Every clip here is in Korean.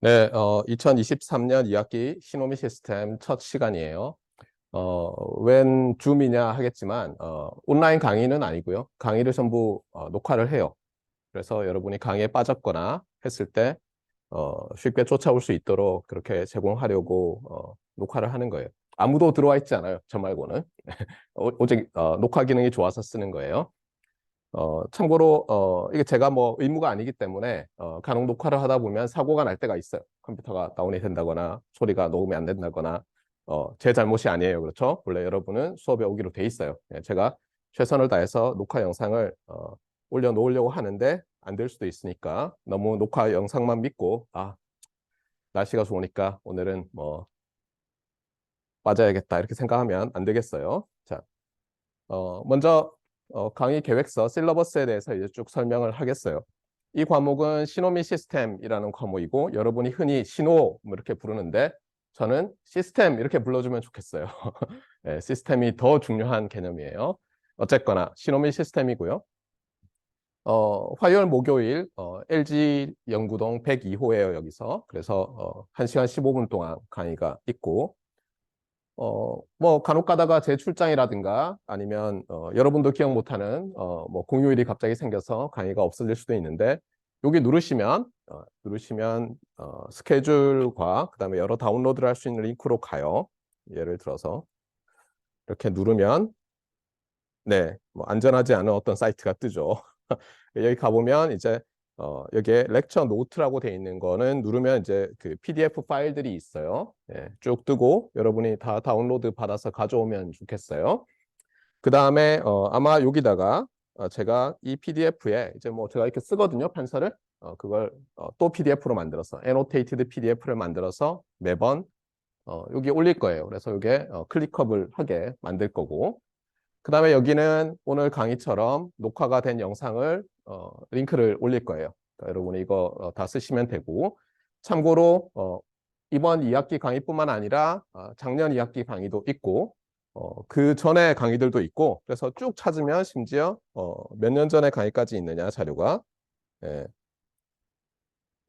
네, 2023년 2학기 시노미 시스템 첫 시간이에요. 웬 줌이냐 하겠지만, 온라인 강의는 아니고요. 강의를 전부 녹화를 해요. 그래서 여러분이 강의에 빠졌거나 했을 때, 쉽게 쫓아올 수 있도록 그렇게 제공하려고, 녹화를 하는 거예요. 아무도 들어와 있지 않아요. 저 말고는. 오직, 녹화 기능이 좋아서 쓰는 거예요. 참고로 이게 제가 뭐 의무가 아니기 때문에 간혹 녹화를 하다 보면 사고가 날 때가 있어요. 컴퓨터가 다운이 된다거나 소리가 녹음이 안 된다거나 제 잘못이 아니에요. 그렇죠? 원래 여러분은 수업에 오기로 돼 있어요. 예, 제가 최선을 다해서 녹화 영상을 올려놓으려고 하는데 안 될 수도 있으니까 너무 녹화 영상만 믿고 날씨가 좋으니까 오늘은 뭐 빠져야겠다 이렇게 생각하면 안 되겠어요. 자, 먼저 강의 계획서 실러버스에 대해서 이제 쭉 설명을 하겠어요. 이 과목은 시노미 시스템이라는 과목이고 여러분이 흔히 시노 뭐 이렇게 부르는데 저는 시스템 이렇게 불러주면 좋겠어요. 네, 시스템이 더 중요한 개념이에요. 어쨌거나 시노미 시스템이고요. 화요일, 목요일 LG 연구동 102호예요, 여기서. 그래서 1시간 15분 동안 강의가 있고 뭐 간혹 가다가 제 출장이라든가 아니면 여러분도 기억 못하는 뭐 공휴일이 갑자기 생겨서 강의가 없어질 수도 있는데 여기 누르시면 스케줄과 그다음에 여러 다운로드를 할 수 있는 링크로 가요. 예를 들어서 이렇게 누르면 네, 뭐 안전하지 않은 어떤 사이트가 뜨죠. 여기 가보면 이제 여기에 렉처 노트라고 돼 있는 거는 누르면 이제 그 PDF 파일들이 있어요. 예, 쭉 뜨고 여러분이 다 다운로드 받아서 가져오면 좋겠어요. 그 다음에 아마 여기다가 제가 이 PDF에 이제 뭐 제가 이렇게 쓰거든요, 편서를. 그걸 또 PDF로 만들어서 annotated PDF를 만들어서 매번 여기 올릴 거예요. 그래서 이게 클릭업을 하게 만들 거고. 그 다음에 여기는 오늘 강의처럼 녹화가 된 영상을 링크를 올릴 거예요. 그러니까 여러분이 이거 다 쓰시면 되고 참고로 이번 2학기 강의뿐만 아니라 작년 2학기 강의도 있고 그 전에 강의들도 있고 그래서 쭉 찾으면 심지어 몇 년 전에 강의까지 있느냐 자료가 예,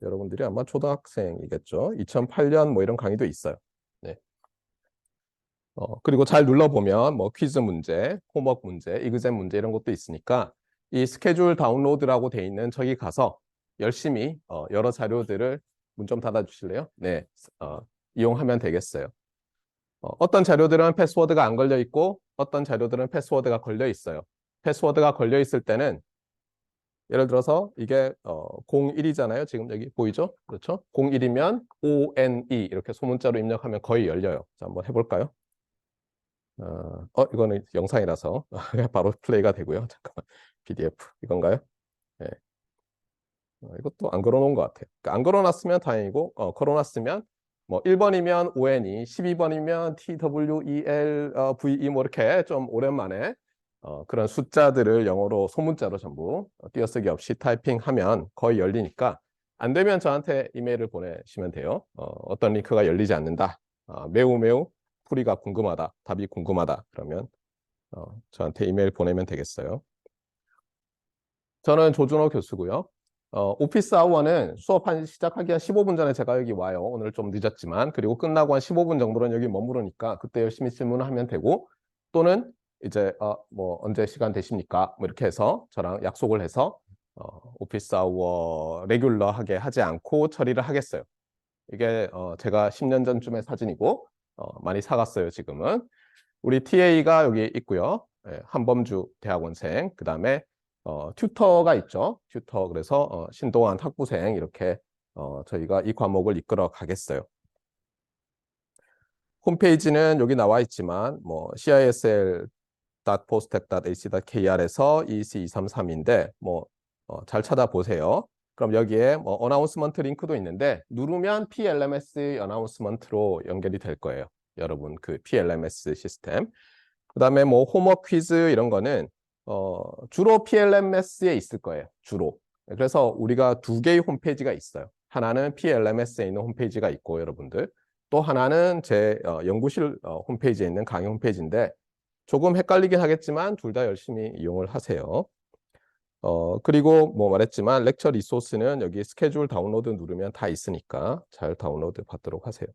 여러분들이 아마 초등학생이겠죠. 2008년 뭐 이런 강의도 있어요. 네. 그리고 잘 눌러보면 뭐 퀴즈 문제, 홈워크 문제, 이그잼 문제 이런 것도 있으니까 이 스케줄 다운로드라고 돼 있는 저기 가서 열심히 여러 자료들을 문 좀 닫아주실래요? 네, 이용하면 되겠어요. 어떤 자료들은 패스워드가 안 걸려 있고 어떤 자료들은 패스워드가 걸려 있어요. 패스워드가 걸려 있을 때는 예를 들어서 이게 01이잖아요. 지금 여기 보이죠? 그렇죠? 01이면 ONE 이렇게 소문자로 입력하면 거의 열려요. 자, 한번 해볼까요? 이거는 영상이라서 바로 플레이가 되고요. 잠깐만, PDF 이건가요? 네. 이것도 안 걸어놓은 것 같아요. 그러니까 안 걸어놨으면 다행이고, 걸어놨으면 뭐 1번이면 ONE, 12번이면 TWEL, VE 뭐 이렇게 좀 오랜만에 그런 숫자들을 영어로 소문자로 전부 띄어쓰기 없이 타이핑하면 거의 열리니까 안 되면 저한테 이메일을 보내시면 돼요. 어떤 링크가 열리지 않는다. 매우 매우 풀이가 궁금하다. 답이 궁금하다. 그러면 저한테 이메일 보내면 되겠어요. 저는 조준호 교수고요. 오피스 아워는 수업 시작하기 한 15분 전에 제가 여기 와요. 오늘 좀 늦었지만. 그리고 끝나고 한 15분 정도는 여기 머무르니까 그때 열심히 질문을 하면 되고 또는 이제 뭐 언제 시간 되십니까? 뭐 이렇게 해서 저랑 약속을 해서 오피스 아워 레귤러하게 하지 않고 처리를 하겠어요. 이게 제가 10년 전쯤의 사진이고 많이 사갔어요, 지금은. 우리 TA가 여기 있고요. 예, 한범주 대학원생, 그 다음에 튜터가 있죠. 튜터, 그래서 신동환 학부생 이렇게 저희가 이 과목을 이끌어 가겠어요. 홈페이지는 여기 나와 있지만 뭐 cisl.postec.ac.kr에서 EC233인데 뭐 잘 찾아보세요. 그럼 여기에 뭐 어나운스먼트 링크도 있는데 누르면 PLMS 어나운스먼트로 연결이 될 거예요. 여러분 그 PLMS 시스템. 그다음에 뭐 홈워크 퀴즈 이런 거는 주로 PLMS에 있을 거예요. 주로. 그래서 우리가 두 개의 홈페이지가 있어요. 하나는 PLMS에 있는 홈페이지가 있고 여러분들 또 하나는 제 연구실 홈페이지에 있는 강의 홈페이지인데 조금 헷갈리긴 하겠지만 둘 다 열심히 이용을 하세요. 그리고 뭐 말했지만 렉처 리소스는 여기 스케줄 다운로드 누르면 다 있으니까 잘 다운로드 받도록 하세요.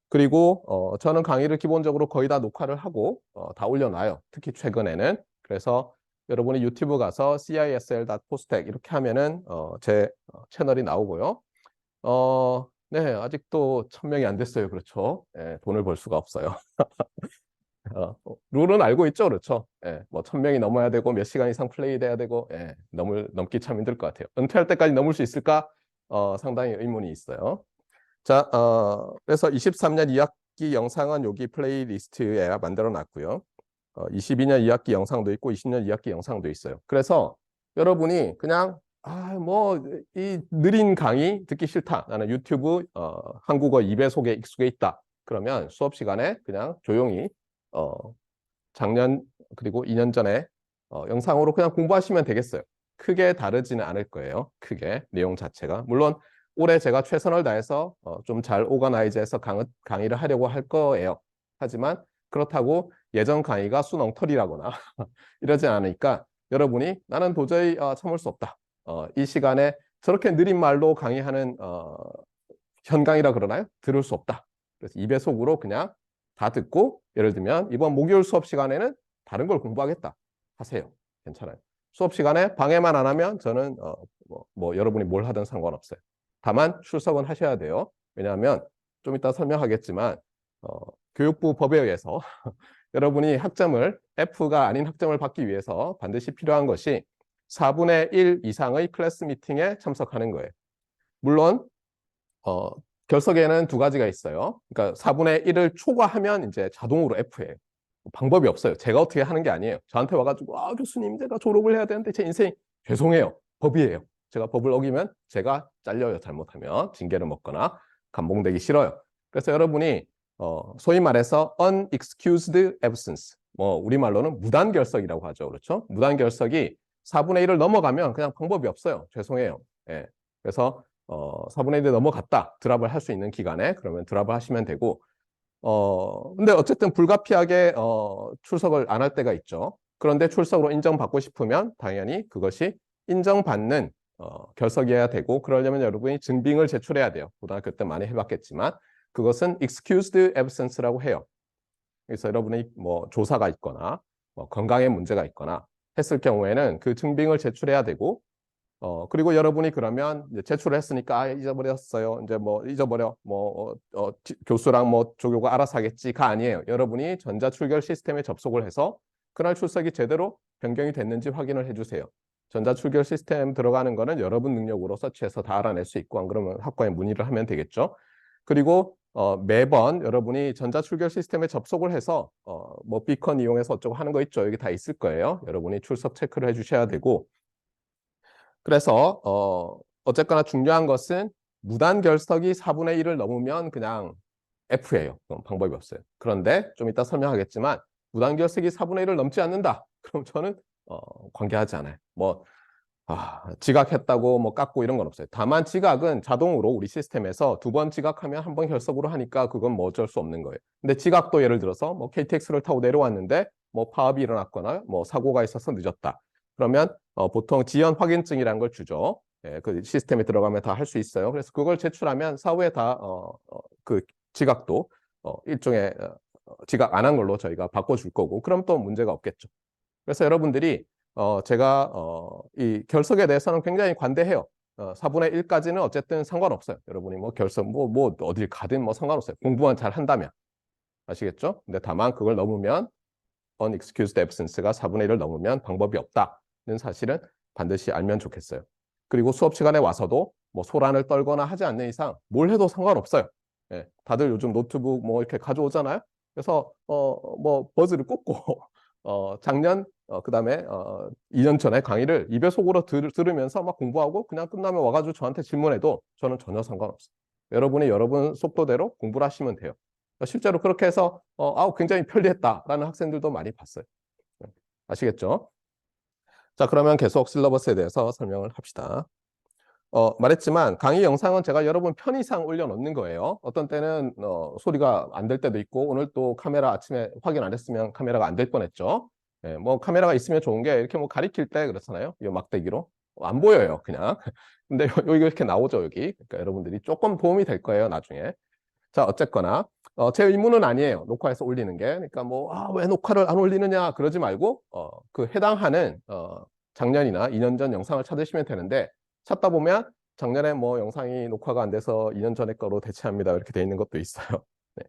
그리고 저는 강의를 기본적으로 거의 다 녹화를 하고 다 올려놔요. 특히 최근에는. 그래서 여러분이 유튜브 가서 cisl.postec 이렇게 하면은 제 채널이 나오고요. 네, 아직도 1000명이 안 됐어요. 그렇죠? 예, 돈을 벌 수가 없어요. 룰은 알고 있죠, 그렇죠? 예, 뭐 1000명이 넘어야 되고 몇 시간 이상 플레이 돼야 되고, 예, 넘기 참 힘들 것 같아요. 은퇴할 때까지 넘을 수 있을까? 상당히 의문이 있어요. 자, 그래서 23년 2학기 영상은 여기 플레이리스트에 만들어 놨고요. 22년 2학기 영상도 있고 20년 2학기 영상도 있어요. 그래서 여러분이 그냥 뭐 이 느린 강의 듣기 싫다. 나는 유튜브 한국어 2배속에 익숙해 있다. 그러면 수업 시간에 그냥 조용히 작년 그리고 2년 전에 영상으로 그냥 공부하시면 되겠어요. 크게 다르지는 않을 거예요. 크게 내용 자체가. 물론 올해 제가 최선을 다해서 좀 잘 오가나이즈해서 강의를 하려고 할 거예요. 하지만 그렇다고 예전 강의가 순 엉터리라거나 이러지 않으니까 여러분이 나는 도저히 참을 수 없다. 이 시간에 저렇게 느린 말로 강의하는 현강이라 그러나요? 들을 수 없다. 그래서 2배속으로 그냥 다 듣고 예를 들면 이번 목요일 수업 시간에는 다른 걸 공부하겠다 하세요. 괜찮아요. 수업 시간에 방해만 안 하면 저는 뭐 여러분이 뭘 하든 상관없어요. 다만 출석은 하셔야 돼요. 왜냐하면 좀 이따 설명하겠지만 교육부 법에 의해서 여러분이 학점을 F가 아닌 학점을 받기 위해서 반드시 필요한 것이 4분의 1 이상의 클래스 미팅에 참석하는 거예요. 물론 결석에는 두 가지가 있어요. 그러니까 4분의 1을 초과하면 이제 자동으로 F예요. 방법이 없어요. 제가 어떻게 하는 게 아니에요. 저한테 와가지고 교수님 제가 졸업을 해야 되는데 제 인생 죄송해요. 법이에요. 제가 법을 어기면 제가 잘려요. 잘못하면 징계를 먹거나 감봉되기 싫어요. 그래서 여러분이 소위 말해서 unexcused absence 뭐 우리말로는 무단결석이라고 하죠. 그렇죠? 무단결석이 4분의 1을 넘어가면 그냥 방법이 없어요. 죄송해요. 예. 그래서 4분의 1이 넘어갔다. 드랍을 할 수 있는 기간에 그러면 드랍을 하시면 되고 근데 어쨌든 불가피하게 출석을 안 할 때가 있죠. 그런데 출석으로 인정받고 싶으면 당연히 그것이 인정받는 결석이어야 되고 그러려면 여러분이 증빙을 제출해야 돼요. 고등학교 때 많이 해봤겠지만 그것은 excused absence라고 해요. 그래서 여러분이 뭐 조사가 있거나 뭐 건강에 문제가 있거나 했을 경우에는 그 증빙을 제출해야 되고 그리고 여러분이 그러면 이제 제출을 했으니까 잊어버렸어요. 이제 뭐 잊어버려. 뭐 교수랑 뭐 조교가 알아서 하겠지가 아니에요. 여러분이 전자출결 시스템에 접속을 해서 그날 출석이 제대로 변경이 됐는지 확인을 해주세요. 전자출결 시스템 들어가는 거는 여러분 능력으로 서치해서 다 알아낼 수 있고 안 그러면 학과에 문의를 하면 되겠죠. 그리고 매번 여러분이 전자출결 시스템에 접속을 해서 뭐 비컨 이용해서 어쩌고 하는 거 있죠. 여기 다 있을 거예요. 여러분이 출석 체크를 해주셔야 되고 그래서 어쨌거나 중요한 것은 무단 결석이 4분의 1을 넘으면 그냥 F예요. 그럼 방법이 없어요. 그런데 좀 이따 설명하겠지만 무단 결석이 4분의 1을 넘지 않는다. 그럼 저는 관계하지 않아요. 뭐 지각했다고 뭐 깎고 이런 건 없어요. 다만 지각은 자동으로 우리 시스템에서 2번 지각하면 1번 결석으로 하니까 그건 뭐 어쩔 수 없는 거예요. 근데 지각도 예를 들어서 뭐 KTX를 타고 내려왔는데 뭐 파업이 일어났거나 뭐 사고가 있어서 늦었다. 그러면 보통 지연 확인증이라는 걸 주죠. 예, 그 시스템에 들어가면 다 할 수 있어요. 그래서 그걸 제출하면 사후에 다 그 지각도 일종의 지각 안 한 걸로 저희가 바꿔줄 거고 그럼 또 문제가 없겠죠. 그래서 여러분들이 제가 이 결석에 대해서는 굉장히 관대해요. 4분의 1까지는 어쨌든 상관없어요. 여러분이 뭐 결석 뭐 어딜 가든 뭐 상관없어요. 공부만 잘 한다면. 아시겠죠? 근데 다만 그걸 넘으면 unexcused absence가 4분의 1을 넘으면 방법이 없다는 사실은 반드시 알면 좋겠어요. 그리고 수업 시간에 와서도 뭐 소란을 떨거나 하지 않는 이상 뭘 해도 상관없어요. 예, 다들 요즘 노트북 뭐 이렇게 가져오잖아요. 그래서 뭐 버즈를 꽂고 작년 그다음에 2년 전에 강의를 2배속으로 들으면서 막 공부하고 그냥 끝나면 와가지고 저한테 질문해도 저는 전혀 상관없어요. 여러분이 여러분 속도대로 공부를 하시면 돼요. 실제로 그렇게 해서 굉장히 편리했다라는 학생들도 많이 봤어요. 아시겠죠? 자, 그러면 계속 실러버스에 대해서 설명을 합시다. 말했지만 강의 영상은 제가 여러분 편의상 올려놓는 거예요. 어떤 때는 소리가 안 될 때도 있고 오늘 또 카메라 아침에 확인 안 했으면 카메라가 안 될 뻔했죠. 예, 뭐 카메라가 있으면 좋은 게 이렇게 뭐 가리킬 때 그렇잖아요. 이 막대기로 안 보여요, 그냥. 근데 여기 이렇게 나오죠, 여기. 그러니까 여러분들이 조금 도움이 될 거예요, 나중에. 자, 어쨌거나 제 의무는 아니에요. 녹화해서 올리는 게. 그러니까 뭐 왜 녹화를 안 올리느냐 그러지 말고 그 해당하는 작년이나 2년 전 영상을 찾으시면 되는데 찾다 보면 작년에 뭐 영상이 녹화가 안 돼서 2년 전에 거로 대체합니다. 이렇게 돼 있는 것도 있어요. 네.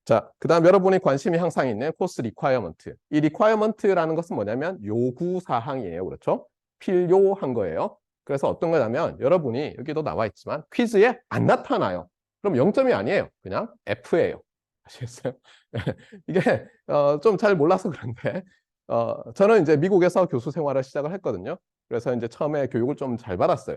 자, 그다음 여러분이 관심이 항상 있는 코스 리콰이어먼트. 이 리콰이어먼트라는 것은 뭐냐면 요구 사항이에요. 그렇죠? 필요한 거예요. 그래서 어떤 거냐면 여러분이 여기도 나와 있지만 퀴즈에 안 나타나요. 그럼 0점이 아니에요. 그냥 F예요. 아시겠어요? 이게 좀 잘 몰라서 그런데 저는 이제 미국에서 교수 생활을 시작을 했거든요. 그래서 이제 처음에 교육을 좀 잘 받았어요.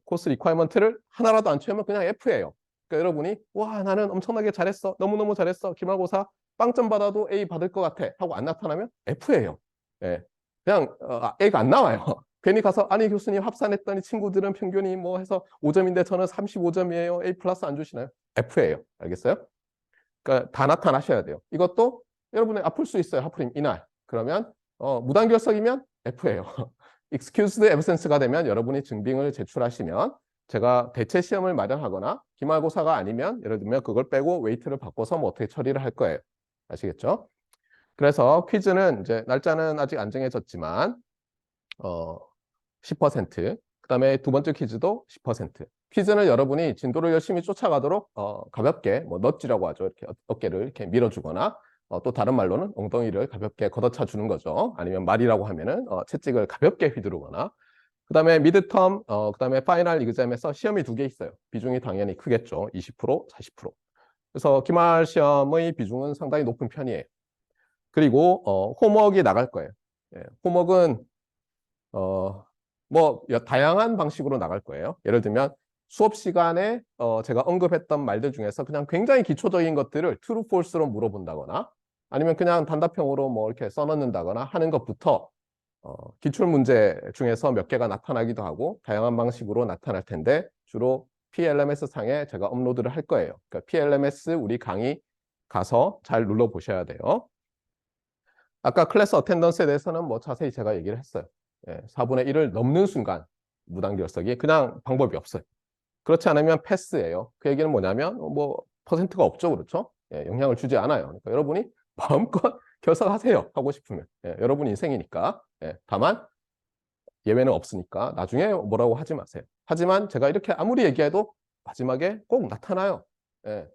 코스 리콰이어먼트를 하나라도 안 채우면 그냥 F예요. 그러니까 여러분이 와 나는 엄청나게 잘했어. 너무너무 잘했어. 기말고사 빵점 받아도 A 받을 것 같아 하고 안 나타나면 F예요. 예. 그냥 A가 안 나와요. 괜히 가서 아니 교수님 합산했더니 친구들은 평균이 뭐 해서 5점인데 저는 35점이에요. A 플러스 안 주시나요? F예요. 알겠어요? 그러니까 다 나타나셔야 돼요. 이것도 여러분이 아플 수 있어요. 하프림 이날. 그러면 무단결석이면 F예요. excused absence가 되면 여러분이 증빙을 제출하시면 제가 대체 시험을 마련하거나 기말고사가 아니면 예를 들면 그걸 빼고 웨이트를 바꿔서 뭐 어떻게 처리를 할 거예요. 아시겠죠? 그래서 퀴즈는 이제 날짜는 아직 안 정해졌지만 10%, 그다음에 두 번째 퀴즈도 10%. 퀴즈는 여러분이 진도를 열심히 쫓아가도록 가볍게 뭐 넛지라고 하죠. 이렇게 어깨를 이렇게 밀어주거나 또 다른 말로는 엉덩이를 가볍게 걷어차 주는 거죠. 아니면 말이라고 하면은 채찍을 가볍게 휘두르거나. 그다음에 미드텀, 그다음에 파이널 이그잼에서 시험이 두 개 있어요. 비중이 당연히 크겠죠. 20%, 40%. 그래서 기말 시험의 비중은 상당히 높은 편이에요. 그리고 홈워크가 나갈 거예요. 예, 홈워크는 뭐 다양한 방식으로 나갈 거예요. 예를 들면 수업 시간에 제가 언급했던 말들 중에서 그냥 굉장히 기초적인 것들을 true, false로 물어본다거나 아니면 그냥 단답형으로 뭐 이렇게 써놓는다거나 하는 것부터 기출 문제 중에서 몇 개가 나타나기도 하고 다양한 방식으로 나타날 텐데 주로 PLMS 상에 제가 업로드를 할 거예요. 그러니까 PLMS 우리 강의 가서 잘 눌러보셔야 돼요. 아까 클래스 어텐던스에 대해서는 뭐 자세히 제가 얘기를 했어요. 4분의 1을 넘는 순간 무단결석이 그냥 방법이 없어요. 그렇지 않으면 패스예요. 그 얘기는 뭐냐면 뭐 퍼센트가 없죠. 그렇죠? 영향을 주지 않아요. 그러니까 여러분이 마음껏 결석하세요. 하고 싶으면. 여러분 인생이니까. 다만 예외는 없으니까 나중에 뭐라고 하지 마세요. 하지만 제가 이렇게 아무리 얘기해도 마지막에 꼭 나타나요.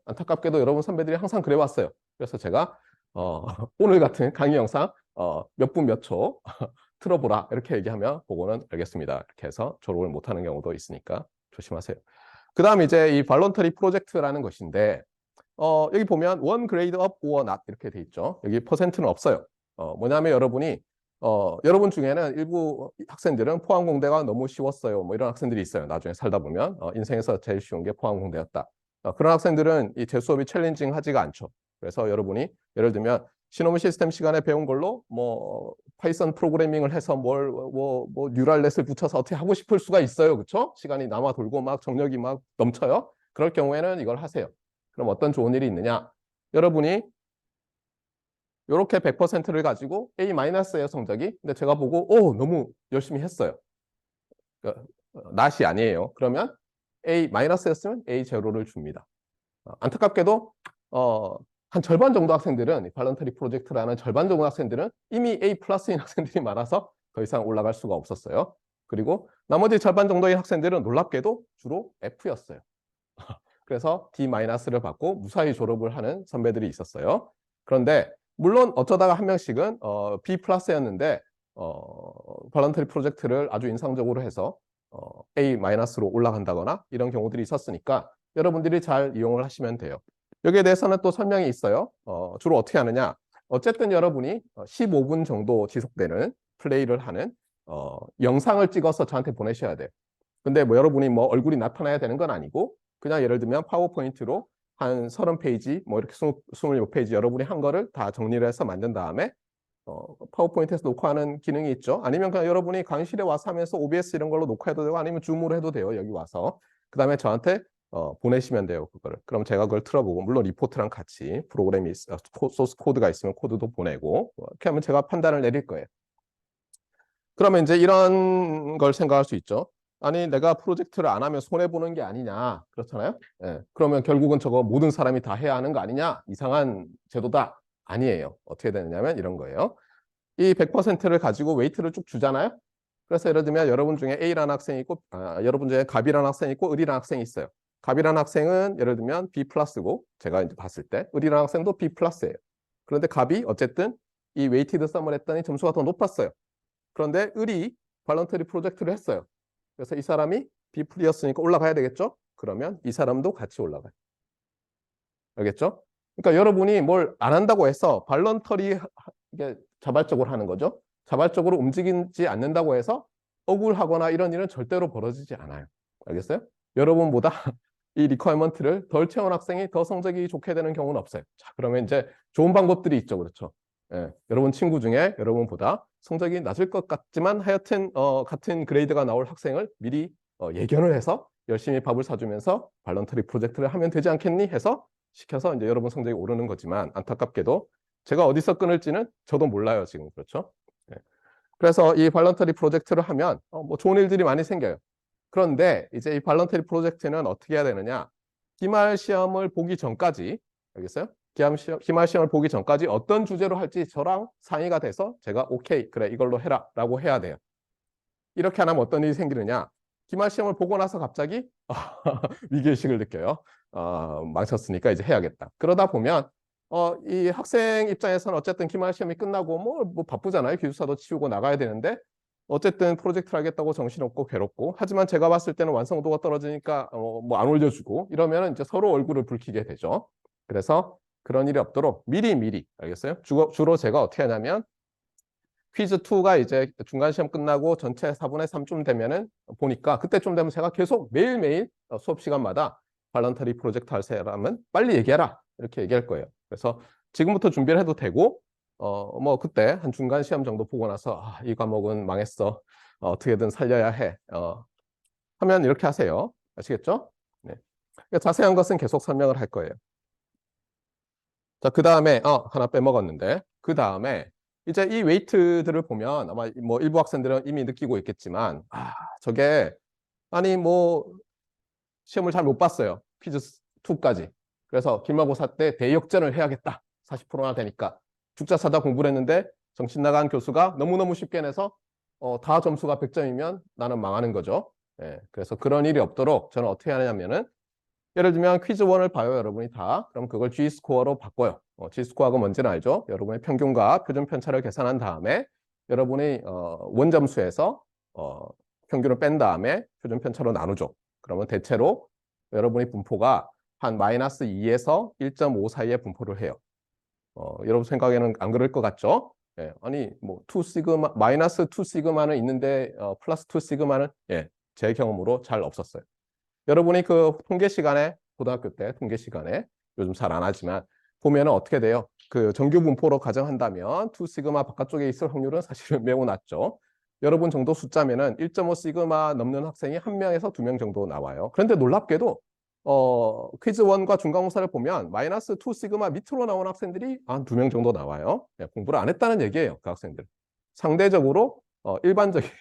안타깝게도 여러분 선배들이 항상 그래왔어요. 그래서 제가 오늘 같은 강의 영상 몇 분 몇 초 틀어보라 이렇게 얘기하면 그거는 알겠습니다. 이렇게 해서 졸업을 못하는 경우도 있으니까 조심하세요. 그 다음 이제 이 발론터리 프로젝트라는 것인데 여기 보면 one grade up or not 이렇게 돼 있죠. 여기 퍼센트는 없어요. 뭐냐면 여러분이 여러분 중에는 일부 학생들은 포항공대가 너무 쉬웠어요. 뭐 이런 학생들이 있어요. 나중에 살다 보면 인생에서 제일 쉬운 게 포항공대였다. 그런 학생들은 이 제 수업이 챌린징하지가 않죠. 그래서 여러분이 예를 들면 시노미 시스템 시간에 배운 걸로 뭐 파이썬 프로그래밍을 해서 뭐 뉴럴넷을 붙여서 어떻게 하고 싶을 수가 있어요. 그렇죠? 시간이 남아 돌고 막 정력이 막 넘쳐요. 그럴 경우에는 이걸 하세요. 그럼 어떤 좋은 일이 있느냐? 여러분이 이렇게 100%를 가지고 A-예요 성적이. 근데 제가 보고 너무 열심히 했어요. 그러니까 낫이 아니에요. 그러면 A-였으면 A0를 줍니다. 안타깝게도 한 절반 정도 학생들은 발런터리 프로젝트라는 절반 정도 학생들은 이미 A 플러스인 학생들이 많아서 더 이상 올라갈 수가 없었어요. 그리고 나머지 절반 정도의 학생들은 놀랍게도 주로 F였어요. 그래서 D-를 받고 무사히 졸업을 하는 선배들이 있었어요. 그런데 물론 어쩌다가 한 명씩은 B 플러스였는데 발런터리 프로젝트를 아주 인상적으로 해서 A-로 올라간다거나 이런 경우들이 있었으니까 여러분들이 잘 이용을 하시면 돼요. 여기에 대해서는 또 설명이 있어요. 주로 어떻게 하느냐. 어쨌든 여러분이 15분 정도 지속되는 플레이를 하는 영상을 찍어서 저한테 보내셔야 돼요. 근데 뭐 여러분이 뭐 얼굴이 나타나야 되는 건 아니고 그냥 예를 들면 파워포인트로 한 30페이지 뭐 이렇게 26페이지 여러분이 한 거를 다 정리를 해서 만든 다음에 파워포인트에서 녹화하는 기능이 있죠. 아니면 그냥 여러분이 강의실에 와서 하면서 OBS 이런 걸로 녹화해도 되고 아니면 줌으로 해도 돼요. 여기 와서. 그 다음에 저한테 보내시면 돼요. 그거를. 그럼 제가 그걸 틀어보고, 물론 리포트랑 같이 프로그램이 소스 코드가 있으면 코드도 보내고, 이렇게 하면 제가 판단을 내릴 거예요. 그러면 이제 이런 걸 생각할 수 있죠. 아니, 내가 프로젝트를 안 하면 손해보는 게 아니냐. 그렇잖아요. 예. 그러면 결국은 저거 모든 사람이 다 해야 하는 거 아니냐. 이상한 제도다. 아니에요. 어떻게 되느냐면 이런 거예요. 이 100%를 가지고 웨이트를 쭉 주잖아요. 그래서 예를 들면 여러분 중에 A라는 학생이 있고, 여러분 중에 갑이라는 학생이 있고, 을이라는 학생이 있어요. 갑이라는 학생은 예를 들면 B 플러스고, 제가 이제 봤을 때, 을이라는 학생도 B 플러스예요. 그런데 갑이 어쨌든 이 웨이티드 썸을 했더니 점수가 더 높았어요. 그런데 을이 발런터리 프로젝트를 했어요. 그래서 이 사람이 B 플리였으니까 올라가야 되겠죠? 그러면 이 사람도 같이 올라가요. 알겠죠? 그러니까 여러분이 뭘 안 한다고 해서 발런터리 이게 자발적으로 하는 거죠. 자발적으로 움직이지 않는다고 해서 억울하거나 이런 일은 절대로 벌어지지 않아요. 알겠어요? 여러분보다 이 리퀘어먼트를 덜 채운 학생이 더 성적이 좋게 되는 경우는 없어요. 자, 그러면 이제 좋은 방법들이 있죠. 그렇죠? 예, 여러분 친구 중에 여러분보다 성적이 낮을 것 같지만 하여튼 같은 그레이드가 나올 학생을 미리 예견을 해서 열심히 밥을 사주면서 발런터리 프로젝트를 하면 되지 않겠니? 해서 시켜서 이제 여러분 성적이 오르는 거지만 안타깝게도 제가 어디서 끊을지는 저도 몰라요, 지금. 그렇죠? 예. 그래서 이 발런터리 프로젝트를 하면 뭐 좋은 일들이 많이 생겨요. 그런데 이제 이 발런터리 프로젝트는 어떻게 해야 되느냐? 기말 시험을 보기 전까지, 알겠어요? 기말 시험을 보기 전까지 어떤 주제로 할지 저랑 상의가 돼서 제가 오케이, 그래, 이걸로 해라 라고 해야 돼요. 이렇게 안 하면 어떤 일이 생기느냐? 기말 시험을 보고 나서 갑자기 위기의식을 느껴요. 망쳤으니까 이제 해야겠다. 그러다 보면 이 학생 입장에서는 어쨌든 기말 시험이 끝나고 뭐 바쁘잖아요. 기숙사도 치우고 나가야 되는데 어쨌든 프로젝트를 하겠다고 정신없고 괴롭고, 하지만 제가 봤을 때는 완성도가 떨어지니까 뭐 안 올려주고 이러면 이제 서로 얼굴을 붉히게 되죠. 그래서 그런 일이 없도록 미리 알겠어요? 주로 제가 어떻게 하냐면 퀴즈 2가 이제 중간 시험 끝나고 전체 4분의 3쯤 되면은 보니까 그때쯤 되면 제가 계속 매일매일 수업 시간마다 발런터리 프로젝트 할 사람은 빨리 얘기해라 이렇게 얘기할 거예요. 그래서 지금부터 준비를 해도 되고 뭐 그때 한 중간 시험 정도 보고 나서 이 과목은 망했어. 어떻게든 살려야 해. 하면 이렇게 하세요. 아시겠죠? 네. 자세한 것은 계속 설명을 할 거예요. 자, 그 다음에 하나 빼먹었는데 그 다음에 이제 이 웨이트들을 보면 아마 뭐 일부 학생들은 이미 느끼고 있겠지만 저게 아니 뭐 시험을 잘 못 봤어요. 퀴즈 2까지. 그래서 기말고사 때 대역전을 해야겠다. 40%나 되니까. 죽자 사다 공부를 했는데 정신 나간 교수가 너무너무 쉽게 내서 다 점수가 100점이면 나는 망하는 거죠. 예, 그래서 그런 일이 없도록 저는 어떻게 하냐면은 예를 들면 퀴즈 1을 봐요, 여러분이 다. 그럼 그걸 G스코어로 바꿔요. G스코어가 뭔지는 알죠? 여러분의 평균과 표준 편차를 계산한 다음에 여러분이 원점수에서 평균을 뺀 다음에 표준 편차로 나누죠. 그러면 대체로 여러분의 분포가 한 마이너스 2에서 1.5 사이의 분포를 해요. 여러분 생각에는 안 그럴 것 같죠? 예, 아니 뭐 2 시그마 마이너스 2 시그마는 있는데 플러스 2 시그마는 제 경험으로 잘 없었어요. 여러분이 그 통계 시간에 고등학교 때 통계 시간에 요즘 잘 안 하지만 보면은 어떻게 돼요? 그 정규 분포로 가정한다면 2 시그마 바깥쪽에 있을 확률은 사실은 매우 낮죠. 여러분 정도 숫자면은 1.5 시그마 넘는 학생이 1명에서 2명 정도 나와요. 그런데 놀랍게도 퀴즈 1과 중간고사를 보면 마이너스 2 시그마 밑으로 나온 학생들이 한 2명 정도 나와요. 공부를 안 했다는 얘기예요. 그 학생들. 상대적으로 일반적인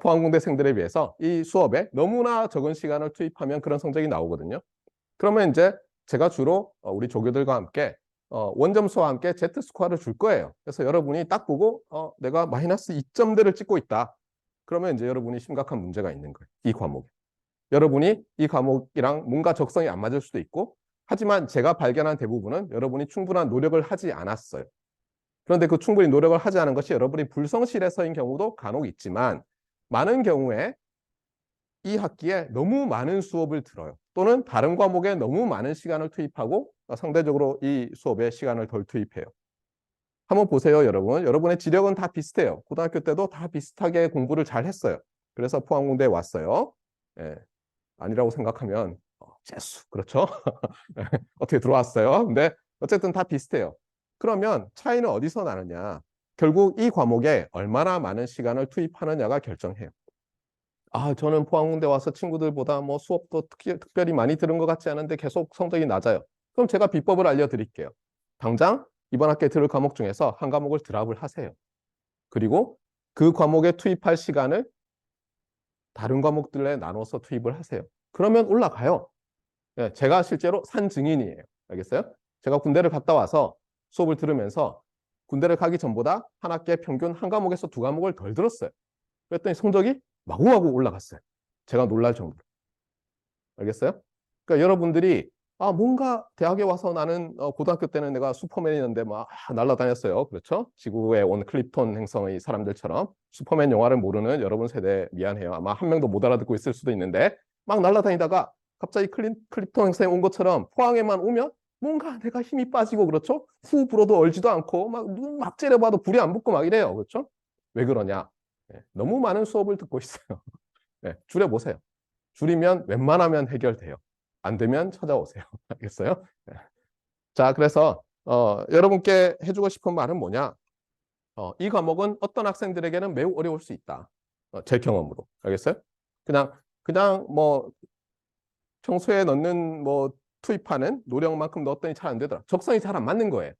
포항공대생들에 비해서 이 수업에 너무나 적은 시간을 투입하면 그런 성적이 나오거든요. 그러면 이제 제가 주로 우리 조교들과 함께 원점수와 함께 Z스코어를 줄 거예요. 그래서 여러분이 딱 보고 내가 마이너스 2점대를 찍고 있다. 그러면 이제 여러분이 심각한 문제가 있는 거예요. 이 과목에. 여러분이 이 과목이랑 뭔가 적성이 안 맞을 수도 있고, 하지만 제가 발견한 대부분은 여러분이 충분한 노력을 하지 않았어요. 그런데 그 충분히 노력을 하지 않은 것이 여러분이 불성실해서인 경우도 간혹 있지만 많은 경우에 이 학기에 너무 많은 수업을 들어요. 또는 다른 과목에 너무 많은 시간을 투입하고 상대적으로 이 수업에 시간을 덜 투입해요. 한번 보세요, 여러분. 여러분의 지력은 다 비슷해요. 고등학교 때도 다 비슷하게 공부를 잘 했어요. 그래서 포항공대에 왔어요. 예, 아니라고 생각하면 재수, 그렇죠? 어떻게 들어왔어요? 근데 어쨌든 다 비슷해요. 그러면 차이는 어디서 나느냐? 결국 이 과목에 얼마나 많은 시간을 투입하느냐가 결정해요. 저는 포항공대 와서 친구들보다 뭐 수업도 특별히 많이 들은 것 같지 않은데 계속 성적이 낮아요. 그럼 제가 비법을 알려드릴게요. 당장 이번 학기에 들을 과목 중에서 한 과목을 드랍을 하세요. 그리고 그 과목에 투입할 시간을 다른 과목들에 나눠서 투입을 하세요. 그러면 올라가요. 예, 제가 실제로 산 증인이에요. 알겠어요? 제가 군대를 갔다 와서 수업을 들으면서 군대를 가기 전보다 한 학기에 평균 한 과목에서 두 과목을 덜 들었어요. 그랬더니 성적이 마구마구 올라갔어요. 제가 놀랄 정도로. 알겠어요? 그러니까 여러분들이 뭔가 대학에 와서 나는 고등학교 때는 내가 슈퍼맨이었는데 막 날아다녔어요. 그렇죠? 지구에 온 클립톤 행성의 사람들처럼 슈퍼맨 영화를 모르는 여러분 세대 미안해요. 아마 한 명도 못 알아듣고 있을 수도 있는데 막 날아다니다가 갑자기 클립톤 행성에 온 것처럼 포항에만 오면 뭔가 내가 힘이 빠지고 그렇죠? 후 불어도 얼지도 않고 막 눈 막 째려봐도 불이 안 붙고 막 이래요. 그렇죠? 왜 그러냐? 너무 많은 수업을 듣고 있어요. 줄여보세요. 줄이면 웬만하면 해결돼요. 안 되면 찾아오세요. 알겠어요? 자, 그래서 여러분께 해주고 싶은 말은 뭐냐? 이 과목은 어떤 학생들에게는 매우 어려울 수 있다. 제 경험으로. 알겠어요? 그냥 뭐 평소에 넣는 뭐 투입하는 노력만큼 넣었더니 잘 안 되더라. 적성이 잘 안 맞는 거예요.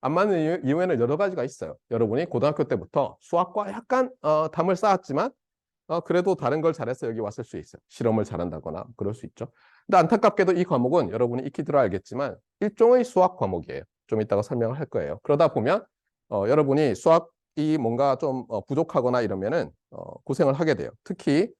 안 맞는 이유에는 여러 가지가 있어요. 여러분이 고등학교 때부터 수학과 약간 담을 쌓았지만 그래도 다른 걸 잘해서 여기 왔을 수 있어요. 실험을 잘한다거나 그럴 수 있죠. 근데 안타깝게도 이 과목은 여러분이 익히 들어 알겠지만 일종의 수학 과목이에요. 좀 이따가 설명을 할 거예요. 그러다 보면 여러분이 수학이 뭔가 좀 부족하거나 이러면은 고생을 하게 돼요. 특히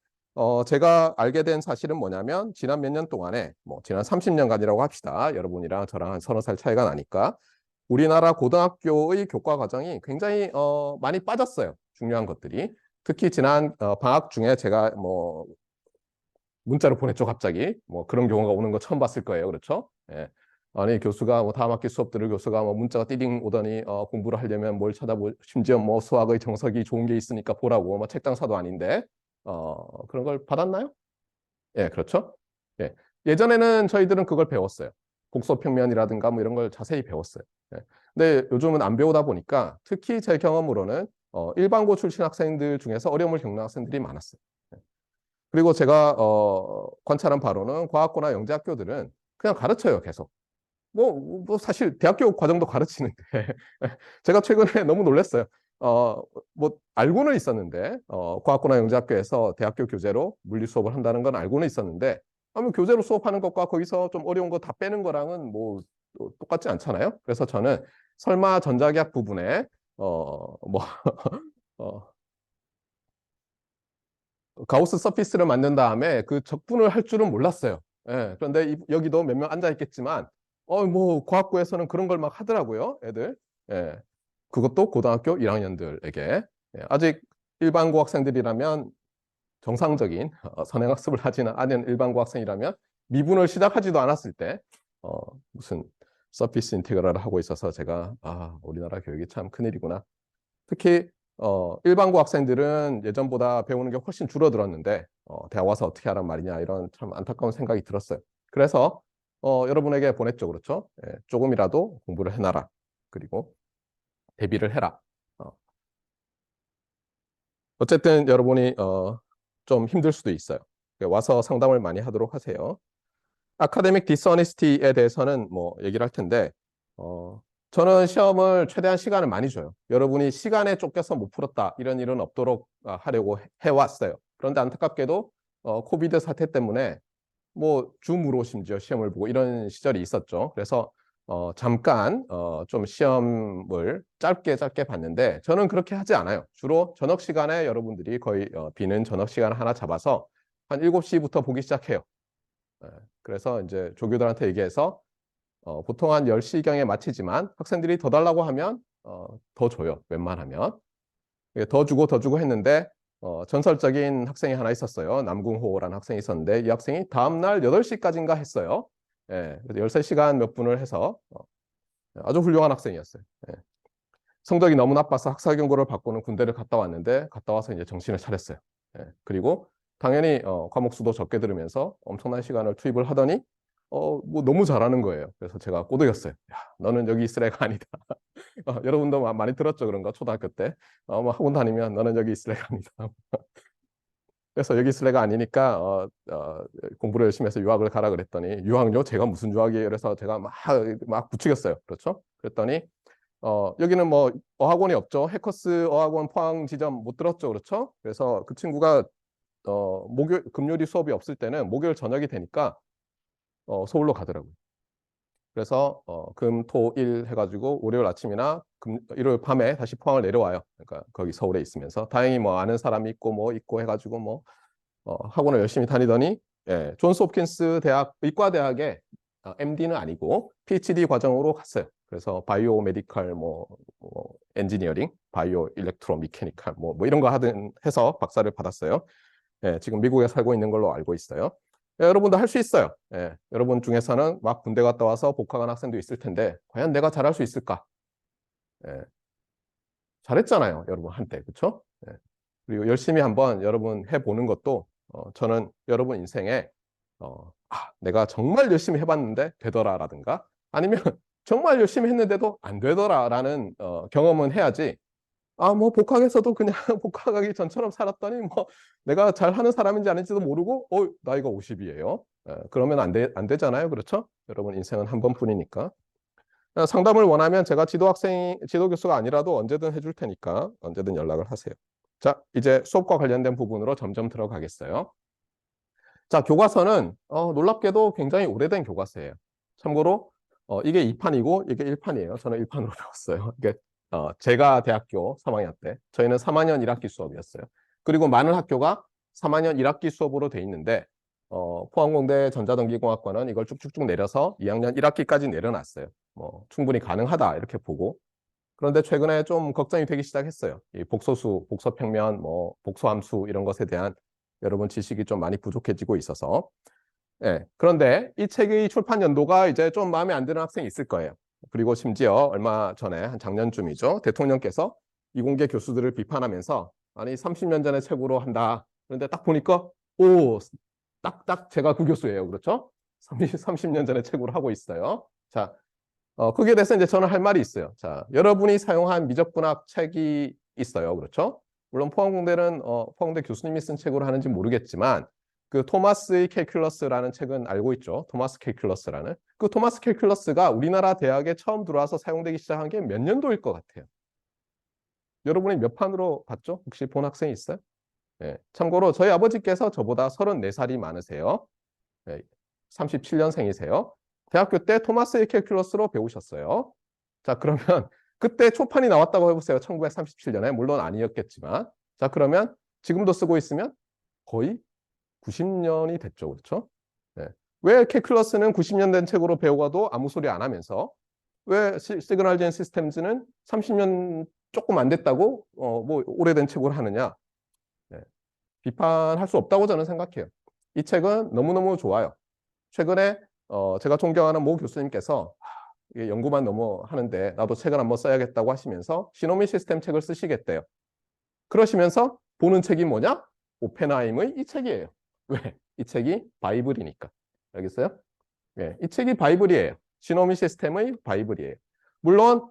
제가 알게 된 사실은 뭐냐면 지난 몇 년 동안에 뭐 지난 30년간이라고 합시다. 여러분이랑 저랑 한 30살 차이가 나니까 우리나라 고등학교의 교과 과정이 굉장히 많이 빠졌어요. 중요한 것들이. 특히 지난 방학 중에 제가 뭐 문자로 보냈죠, 갑자기. 뭐 그런 경우가 오는 거 처음 봤을 거예요. 그렇죠? 예. 아니, 교수가 뭐 다음 학기 수업 들을 교수가 뭐 문자가 띠딩 오더니 공부를 하려면 뭘 심지어 뭐 수학의 정석이 좋은 게 있으니까 보라고 뭐 책장사도 아닌데 그런 걸 받았나요? 예, 그렇죠? 예. 예전에는 저희들은 그걸 배웠어요. 곡소평면이라든가 뭐 이런 걸 자세히 배웠어요. 예. 근데 요즘은 안 배우다 보니까 특히 제 경험으로는 일반고 출신 학생들 중에서 어려움을 겪는 학생들이 많았어요. 예. 그리고 제가 관찰한 바로는 과학고나 영재학교들은 그냥 가르쳐요, 계속. 뭐 사실 대학교 과정도 가르치는데 제가 최근에 너무 놀랐어요. 뭐 알고는 있었는데 과학고나 영재학교에서 대학교 교재로 물리 수업을 한다는 건 알고는 있었는데 아무 교재로 수업하는 것과 거기서 좀 어려운 거 다 빼는 거랑은 뭐 똑같지 않잖아요. 그래서 저는 설마 전자기학 부분에 뭐 가우스 서피스를 만든 다음에 그 적분을 할 줄은 몰랐어요. 예, 그런데 여기도 몇 명 앉아 있겠지만 뭐 과학부에서는 그런 걸 막 하더라고요, 애들. 예, 그것도 고등학교 1학년들에게. 아직 일반고 학생들이라면 정상적인 선행학습을 하지는 않은 일반고 학생이라면 미분을 시작하지도 않았을 때 무슨 서피스 인테그랄을 하고 있어서 제가 우리나라 교육이 참 큰일이구나. 특히 일반고 학생들은 예전보다 배우는 게 훨씬 줄어들었는데 대학 와서 어떻게 하란 말이냐 이런 참 안타까운 생각이 들었어요. 그래서 여러분에게 보냈죠. 그렇죠? 조금이라도 공부를 해놔라. 그리고 대비를 해라. 어쨌든 여러분이 좀 힘들 수도 있어요. 와서 상담을 많이 하도록 하세요. 아카데믹 디스어니스티에 대해서는 뭐 얘기를 할 텐데 저는 시험을 최대한 시간을 많이 줘요. 여러분이 시간에 쫓겨서 못 풀었다 이런 일은 없도록 하려고 해왔어요. 그런데 안타깝게도 코비드 사태 때문에 뭐 줌으로 심지어 시험을 보고 이런 시절이 있었죠. 그래서 잠깐 좀 시험을 짧게 봤는데 저는 그렇게 하지 않아요. 주로 저녁 시간에 여러분들이 거의 비는 저녁 시간 하나 잡아서 한 7시부터 보기 시작해요. 그래서 이제 조교들한테 얘기해서 보통 한 10시경에 마치지만 학생들이 더 달라고 하면 더 줘요. 웬만하면. 더 주고 했는데 전설적인 학생이 하나 있었어요. 남궁호라는 학생이 있었는데 이 학생이 다음날 8시까지인가 했어요. 예, 13시간 몇 분을 해서 아주 훌륭한 학생이었어요. 예. 성적이 너무 나빠서 학사 경고를 받고는 군대를 갔다 왔는데 갔다 와서 이제 정신을 차렸어요. 예. 그리고 당연히 과목 수도 적게 들으면서 엄청난 시간을 투입을 하더니 뭐 너무 잘하는 거예요. 그래서 제가 꼬드겼어요. 야, 너는 여기 있을 애가 아니다. 여러분도 많이 들었죠, 그런 거 초등학교 때. 뭐 학원 다니면 너는 여기 있을 애가 아니다. 그래서 여기 있을 애가 아니니까 공부를 열심히 해서 유학을 가라 그랬더니 유학요? 제가 무슨 유학이에요? 그래서 제가 막 부추겼어요. 그렇죠? 그랬더니 여기는 뭐 어학원이 없죠. 해커스 어학원 포항 지점 못 들었죠. 그렇죠? 그래서 그 친구가 목요일 금요일 수업이 없을 때는 목요일 저녁이 되니까 서울로 가더라고요. 그래서 금, 토, 일 해가지고 월요일 아침이나 일요일 밤에 다시 포항을 내려와요. 그러니까 거기 서울에 있으면서 다행히 뭐 아는 사람이 있고 뭐 있고 해가지고 뭐 학원을 열심히 다니더니 예, 존스 홉킨스 대학 의과대학에 MD는 아니고 PhD 과정으로 갔어요. 그래서 바이오 메디컬 뭐 엔지니어링, 바이오 일렉트로 미케니컬 뭐 이런 거 하든 해서 박사를 받았어요. 예, 지금 미국에 살고 있는 걸로 알고 있어요. 예, 여러분도 할 수 있어요. 예, 여러분 중에서는 막 군대 갔다 와서 복학한 학생도 있을 텐데 과연 내가 잘할 수 있을까? 예, 잘했잖아요, 여러분 한때 그렇죠? 예, 그리고 열심히 한번 여러분 해보는 것도 저는 여러분 인생에 내가 정말 열심히 해봤는데 되더라라든가 아니면 정말 열심히 했는데도 안 되더라라는 경험은 해야지. 뭐 복학에서도 그냥 복학하기 전처럼 살았더니 뭐 내가 잘하는 사람인지 아닌지도 모르고 나이가 50이에요. 그러면 안 되잖아요. 그렇죠? 여러분 인생은 한 번뿐이니까. 상담을 원하면 제가 지도 교수가 아니라도 언제든 해줄 테니까 언제든 연락을 하세요. 자, 이제 수업과 관련된 부분으로 점점 들어가겠어요. 자, 교과서는 놀랍게도 굉장히 오래된 교과서예요. 참고로 이게 2판이고 이게 1판이에요. 저는 1판으로 배웠어요. 이게 제가 대학교 3학년 때 저희는 3학년 1학기 수업이었어요. 그리고 많은 학교가 3학년 1학기 수업으로 돼 있는데 포항공대 전자전기공학과는 이걸 쭉쭉쭉 내려서 2학년 1학기까지 내려놨어요. 뭐 충분히 가능하다 이렇게 보고. 그런데 최근에 좀 걱정이 되기 시작했어요. 이 복소수, 복소평면, 뭐 복소함수 이런 것에 대한 여러분 지식이 좀 많이 부족해지고 있어서. 예, 그런데 이 책의 출판 연도가 이제 좀 마음에 안 드는 학생이 있을 거예요. 그리고 심지어 얼마 전에 한 작년쯤이죠. 대통령께서 이공계 교수들을 비판하면서 아니 30년 전의 책으로 한다. 그런데 딱 보니까 딱딱 제가 그 교수예요. 그렇죠? 30년 전의 책으로 하고 있어요. 자, 거기에 대해서 이제 저는 할 말이 있어요. 자, 여러분이 사용한 미적분학 책이 있어요. 그렇죠? 물론 포항공대는 포항대 교수님이 쓴 책으로 하는지 모르겠지만 그 토마스의 캘큘러스라는 책은 알고 있죠. 토마스 캘큘러스라는. 그 토마스 캘큘러스가 우리나라 대학에 처음 들어와서 사용되기 시작한 게 몇 년도일 것 같아요. 여러분이 몇 판으로 봤죠? 혹시 본 학생이 있어요? 예. 참고로 저희 아버지께서 저보다 34살이 많으세요. 예. 37년생이세요. 대학교 때 토마스의 캘큘러스로 배우셨어요. 자, 그러면 그때 초판이 나왔다고 해보세요. 1937년에. 물론 아니었겠지만. 자, 그러면 지금도 쓰고 있으면 거의 90년이 됐죠. 그렇죠? 네. 왜 캘큘러스는 90년 된 책으로 배워가도 아무 소리 안 하면서 왜 시그널 젠 시스템즈는 30년 조금 안 됐다고 뭐 오래된 책으로 하느냐? 네. 비판할 수 없다고 저는 생각해요. 이 책은 너무너무 좋아요. 최근에 제가 존경하는 모 교수님께서 이게 연구만 너무 하는데 나도 책을 한번 써야겠다고 하시면서 시노미 시스템 책을 쓰시겠대요. 그러시면서 보는 책이 뭐냐? 오펜하임의 이 책이에요. 왜? 이 책이 바이블이니까. 알겠어요? 네, 이 책이 바이블이에요. 시노미 시스템의 바이블이에요. 물론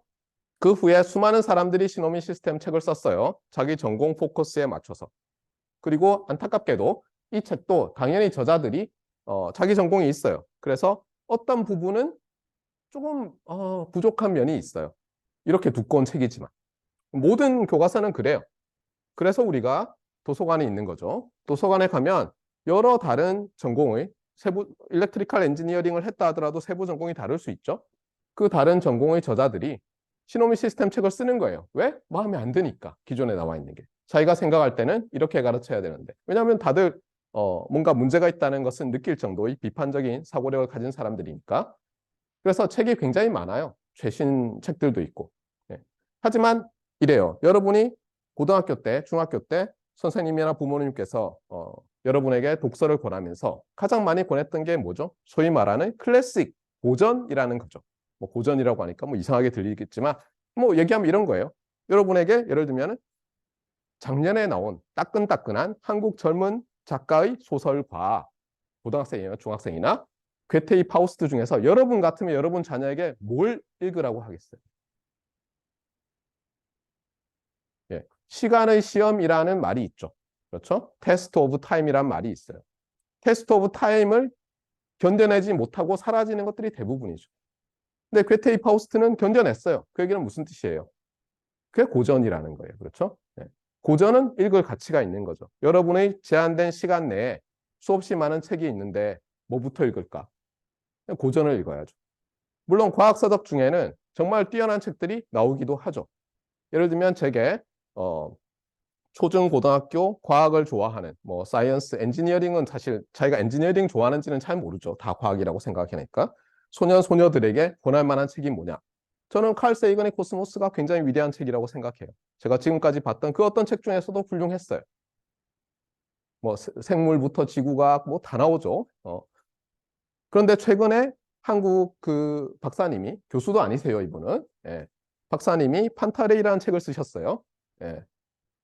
그 후에 수많은 사람들이 시노미 시스템 책을 썼어요. 자기 전공 포커스에 맞춰서. 그리고 안타깝게도 이 책도 당연히 저자들이 자기 전공이 있어요. 그래서 어떤 부분은 조금 부족한 면이 있어요. 이렇게 두꺼운 책이지만. 모든 교과서는 그래요. 그래서 우리가 도서관에 있는 거죠. 도서관에 가면 여러 다른 전공의 일렉트리컬 엔지니어링을 했다 하더라도 세부 전공이 다를 수 있죠. 그 다른 전공의 저자들이 시노미 시스템 책을 쓰는 거예요. 왜? 마음에 안 드니까 기존에 나와 있는 게. 자기가 생각할 때는 이렇게 가르쳐야 되는데. 왜냐하면 다들 뭔가 문제가 있다는 것은 느낄 정도의 비판적인 사고력을 가진 사람들이니까. 그래서 책이 굉장히 많아요. 최신 책들도 있고. 네. 하지만 이래요. 여러분이 고등학교 때, 중학교 때 선생님이나 부모님께서 여러분에게 독서를 권하면서 가장 많이 권했던 게 뭐죠? 소위 말하는 클래식, 고전이라는 거죠. 뭐 고전이라고 하니까 뭐 이상하게 들리겠지만 뭐 얘기하면 이런 거예요. 여러분에게 예를 들면 작년에 나온 따끈따끈한 한국 젊은 작가의 소설과 고등학생이나 중학생이나 괴테의 파우스트 중에서 여러분 같으면 여러분 자녀에게 뭘 읽으라고 하겠어요? 예, 시간의 시험이라는 말이 있죠. 그렇죠? 테스트 오브 타임이란 말이 있어요. 테스트 오브 타임을 견뎌내지 못하고 사라지는 것들이 대부분이죠. 근데 괴테이 파우스트는 견뎌냈어요. 그 얘기는 무슨 뜻이에요? 그게 고전이라는 거예요. 그렇죠? 네. 고전은 읽을 가치가 있는 거죠. 여러분의 제한된 시간 내에 수없이 많은 책이 있는데 뭐부터 읽을까? 고전을 읽어야죠. 물론 과학서적 중에는 정말 뛰어난 책들이 나오기도 하죠. 예를 들면 제게 초중 고등학교 과학을 좋아하는 뭐 사이언스, 엔지니어링은 사실 자기가 엔지니어링 좋아하는지는 잘 모르죠. 다 과학이라고 생각하니까. 소년 소녀들에게 권할 만한 책이 뭐냐? 저는 칼 세이건의 코스모스가 굉장히 위대한 책이라고 생각해요. 제가 지금까지 봤던 그 어떤 책 중에서도 훌륭했어요. 뭐 생물부터 지구과학 뭐 다 나오죠. 그런데 최근에 한국 그 박사님이, 교수도 아니세요 이분은, 예, 박사님이 판타레이라는 책을 쓰셨어요. 예,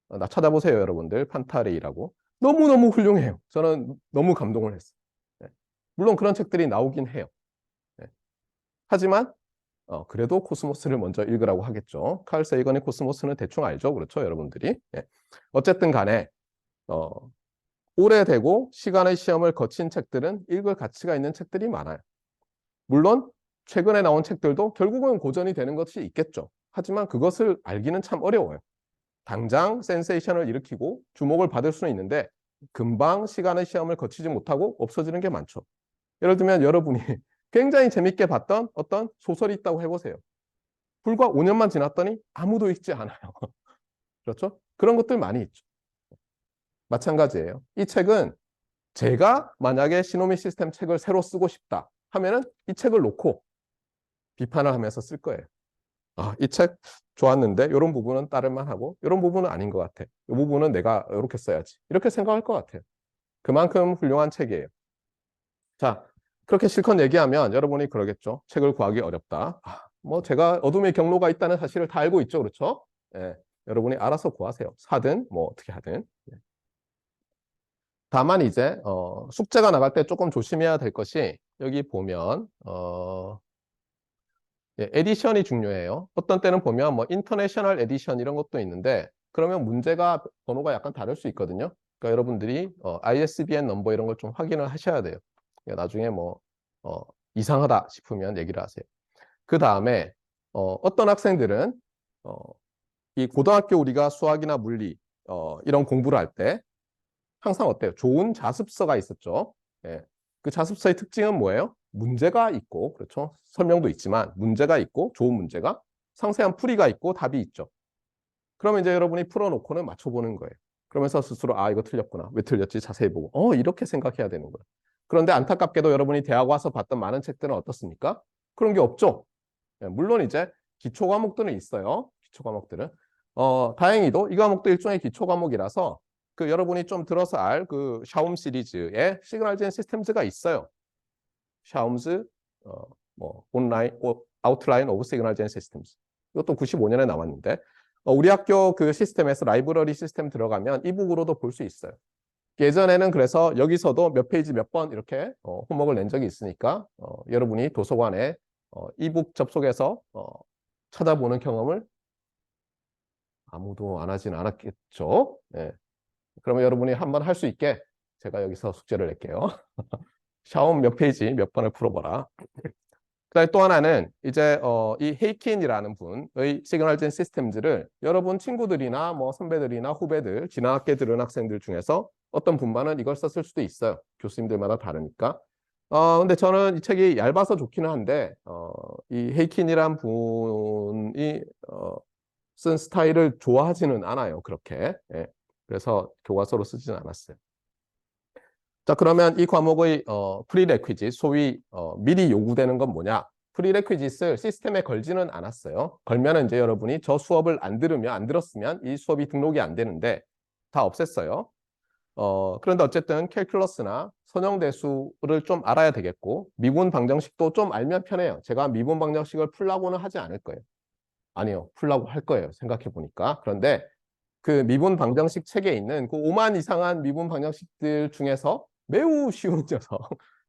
나 찾아보세요 여러분들. 판타레이라고. 너무너무 훌륭해요. 저는 너무 감동을 했어요. 예, 물론 그런 책들이 나오긴 해요. 예, 하지만 그래도 코스모스를 먼저 읽으라고 하겠죠. 칼 세이건의 코스모스는 대충 알죠, 그렇죠 여러분들이. 예. 어쨌든 간에 오래되고 시간의 시험을 거친 책들은 읽을 가치가 있는 책들이 많아요. 물론 최근에 나온 책들도 결국은 고전이 되는 것이 있겠죠. 하지만 그것을 알기는 참 어려워요. 당장 센세이션을 일으키고 주목을 받을 수는 있는데 금방 시간의 시험을 거치지 못하고 없어지는 게 많죠. 예를 들면 여러분이 굉장히 재밌게 봤던 어떤 소설이 있다고 해보세요. 불과 5년만 지났더니 아무도 읽지 않아요. 그렇죠? 그런 것들 많이 있죠. 마찬가지예요. 이 책은 제가 만약에 시노미 시스템 책을 새로 쓰고 싶다 하면은 이 책을 놓고 비판을 하면서 쓸 거예요. 이 책 좋았는데 이런 부분은 따를만 하고 이런 부분은 아닌 것 같아. 이 부분은 내가 이렇게 써야지. 이렇게 생각할 것 같아요. 그만큼 훌륭한 책이에요. 자, 그렇게 실컷 얘기하면 여러분이 그러겠죠. 책을 구하기 어렵다. 뭐 제가 어둠의 경로가 있다는 사실을 다 알고 있죠. 그렇죠? 예, 여러분이 알아서 구하세요. 사든 뭐 어떻게 하든. 다만 이제 숙제가 나갈 때 조금 조심해야 될 것이 여기 보면 예, 에디션이 중요해요. 어떤 때는 보면 뭐 인터내셔널 에디션 이런 것도 있는데 그러면 문제가 번호가 약간 다를 수 있거든요. 그러니까 여러분들이 ISBN 넘버 이런 걸 좀 확인을 하셔야 돼요. 그러니까 나중에 뭐 이상하다 싶으면 얘기를 하세요. 그 다음에 어떤 학생들은 이 고등학교 우리가 수학이나 물리 이런 공부를 할 때 항상 어때요? 좋은 자습서가 있었죠. 예. 그 자습서의 특징은 뭐예요? 문제가 있고, 그렇죠? 설명도 있지만 문제가 있고, 좋은 문제가 상세한 풀이가 있고 답이 있죠. 그러면 이제 여러분이 풀어놓고는 맞춰보는 거예요. 그러면서 스스로 이거 틀렸구나. 왜 틀렸지? 자세히 보고. 이렇게 생각해야 되는 거예요. 그런데 안타깝게도 여러분이 대학 와서 봤던 많은 책들은 어떻습니까? 그런 게 없죠. 예, 물론 이제 기초 과목들은 있어요. 기초 과목들은. 다행히도 이 과목도 일종의 기초 과목이라서 그 여러분이 좀 들어서 알 그 샤움 시리즈에 시그널 젠 시스템즈가 있어요. 샤움즈 뭐 온라인 아웃라인 오브 시그널 젠 시스템즈. 이것도 95년에 나왔는데 우리 학교 그 시스템에서 라이브러리 시스템 들어가면 이북으로도 볼 수 있어요. 예전에는 그래서 여기서도 몇 페이지 몇 번 이렇게 홈워크를 낸 적이 있으니까 여러분이 도서관에 이북 접속해서 찾아보는 경험을 아무도 안 하진 않았겠죠. 네. 그러면 여러분이 한번 할 수 있게 제가 여기서 숙제를 낼게요. 샤움 몇 페이지 몇 번을 풀어보라. 그다음에 또 하나는 이제 이 헤이킨이라는 분의 시그널 젠 시스템즈를 여러분 친구들이나 뭐 선배들이나 후배들, 지나갑게 들은 학생들 중에서 어떤 분반은 이걸 썼을 수도 있어요. 교수님들마다 다르니까. 근데 저는 이 책이 얇아서 좋기는 한데 이 헤이킨이란 분이 쓴 스타일을 좋아하지는 않아요. 그렇게. 예. 그래서 교과서로 쓰지는 않았어요. 자, 그러면 이 과목의 프리레퀴짓, 소위 미리 요구되는 건 뭐냐? 프리레퀴짓을 시스템에 걸지는 않았어요. 걸면은 이제 여러분이 저 수업을 안 들었으면 이 수업이 등록이 안 되는데 다 없앴어요. 그런데 어쨌든 캘큘러스나 선형대수를 좀 알아야 되겠고 미분 방정식도 좀 알면 편해요. 제가 미분 방정식을 풀라고는 하지 않을 거예요. 아니요, 풀라고 할 거예요. 생각해 보니까. 그런데 그 미분 방정식 책에 있는 그 5만 이상한 미분 방정식들 중에서 매우 쉬운 녀석,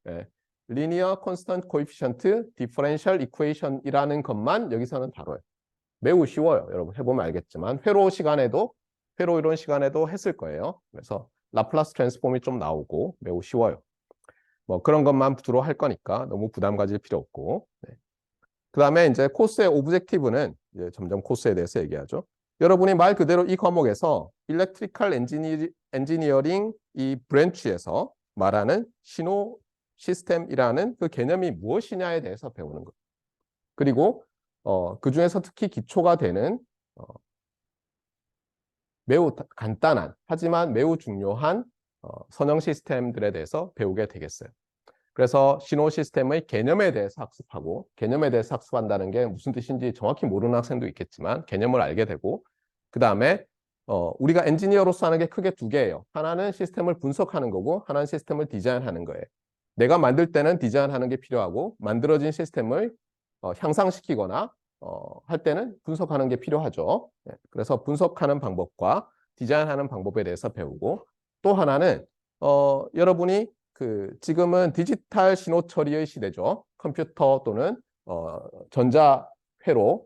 예, Linear Constant Coefficient Differential Equation이라는 것만 여기서는 다뤄요. 매우 쉬워요. 여러분 해보면 알겠지만 회로 시간에도 회로 이론 시간에도 했을 거예요. 그래서 라플라스 트랜스폼이 좀 나오고 매우 쉬워요. 뭐 그런 것만 주로 할 거니까 너무 부담 가질 필요 없고. 네. 그 다음에 이제 코스의 오브젝티브는 이제 점점 코스에 대해서 얘기하죠. 여러분이 말 그대로 이 과목에서 일렉트리컬 엔지니어링 이 브랜치에서 말하는 신호 시스템이라는 그 개념이 무엇이냐에 대해서 배우는 것. 그리고 그 중에서 특히 기초가 되는 매우 간단한 하지만 매우 중요한 선형 시스템들에 대해서 배우게 되겠어요. 그래서 신호 시스템의 개념에 대해서 학습하고, 개념에 대해서 학습한다는 게 무슨 뜻인지 정확히 모르는 학생도 있겠지만 개념을 알게 되고, 그 다음에 우리가 엔지니어로서 하는 게 크게 두 개예요. 하나는 시스템을 분석하는 거고, 하나는 시스템을 디자인하는 거예요. 내가 만들 때는 디자인하는 게 필요하고, 만들어진 시스템을 향상시키거나 할 때는 분석하는 게 필요하죠. 네, 그래서 분석하는 방법과 디자인하는 방법에 대해서 배우고, 또 하나는 여러분이 지금은 디지털 신호 처리의 시대죠. 컴퓨터 또는 전자회로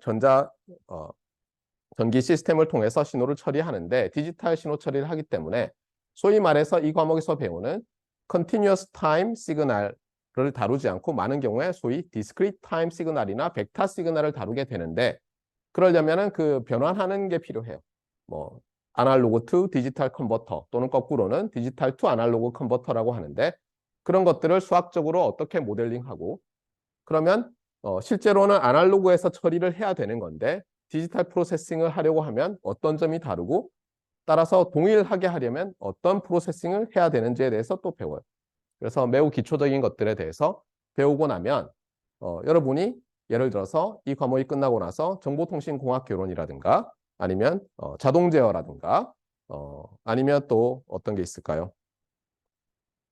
전기 시스템을 통해서 신호를 처리하는데 디지털 신호 처리를 하기 때문에 소위 말해서 이 과목에서 배우는 Continuous Time Signal을 다루지 않고 많은 경우에 소위 Discrete Time Signal이나 벡터 시그널을 다루게 되는데, 그러려면은 그 변환하는 게 필요해요. 뭐 아날로그 투 디지털 컨버터 또는 거꾸로는 디지털 투 아날로그 컨버터라고 하는데, 그런 것들을 수학적으로 어떻게 모델링하고, 그러면 실제로는 아날로그에서 처리를 해야 되는 건데 디지털 프로세싱을 하려고 하면 어떤 점이 다르고, 따라서 동일하게 하려면 어떤 프로세싱을 해야 되는지에 대해서 또 배워요. 그래서 매우 기초적인 것들에 대해서 배우고 나면 여러분이 예를 들어서 이 과목이 끝나고 나서 정보통신공학개론이라든가 아니면 자동제어라든가 아니면 또 어떤 게 있을까요?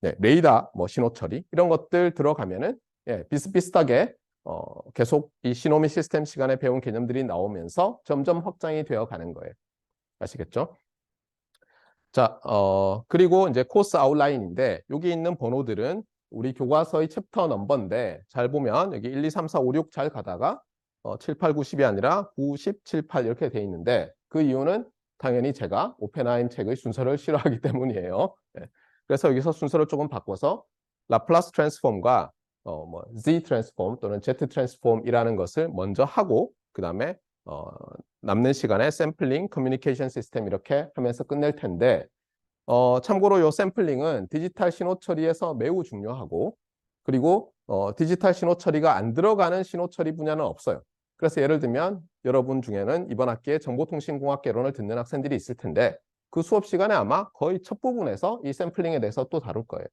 네, 레이더, 뭐 신호처리 이런 것들 들어가면은 비슷비슷하게 계속 이 신호 및 시스템 시간에 배운 개념들이 나오면서 점점 확장이 되어 가는 거예요. 아시겠죠? 자, 그리고 이제 코스 아웃라인인데 여기 있는 번호들은 우리 교과서의 챕터 넘버인데 잘 보면 여기 1, 2, 3, 4, 5, 6 잘 가다가 7, 8, 9, 10이 아니라 9, 10, 7, 8 이렇게 돼 있는데 그 이유는 당연히 제가 오펜하임 책의 순서를 싫어하기 때문이에요. 네. 그래서 여기서 순서를 조금 바꿔서 라플라스 트랜스폼과 뭐 Z 트랜스폼 또는 Z 트랜스폼이라는 것을 먼저 하고 그 다음에 남는 시간에 샘플링, 커뮤니케이션 시스템 이렇게 하면서 끝낼 텐데 참고로 이 샘플링은 디지털 신호 처리에서 매우 중요하고, 그리고 디지털 신호 처리가 안 들어가는 신호 처리 분야는 없어요. 그래서 예를 들면 여러분 중에는 이번 학기에 정보통신공학개론을 듣는 학생들이 있을 텐데 그 수업 시간에 아마 거의 첫 부분에서 이 샘플링에 대해서 또 다룰 거예요.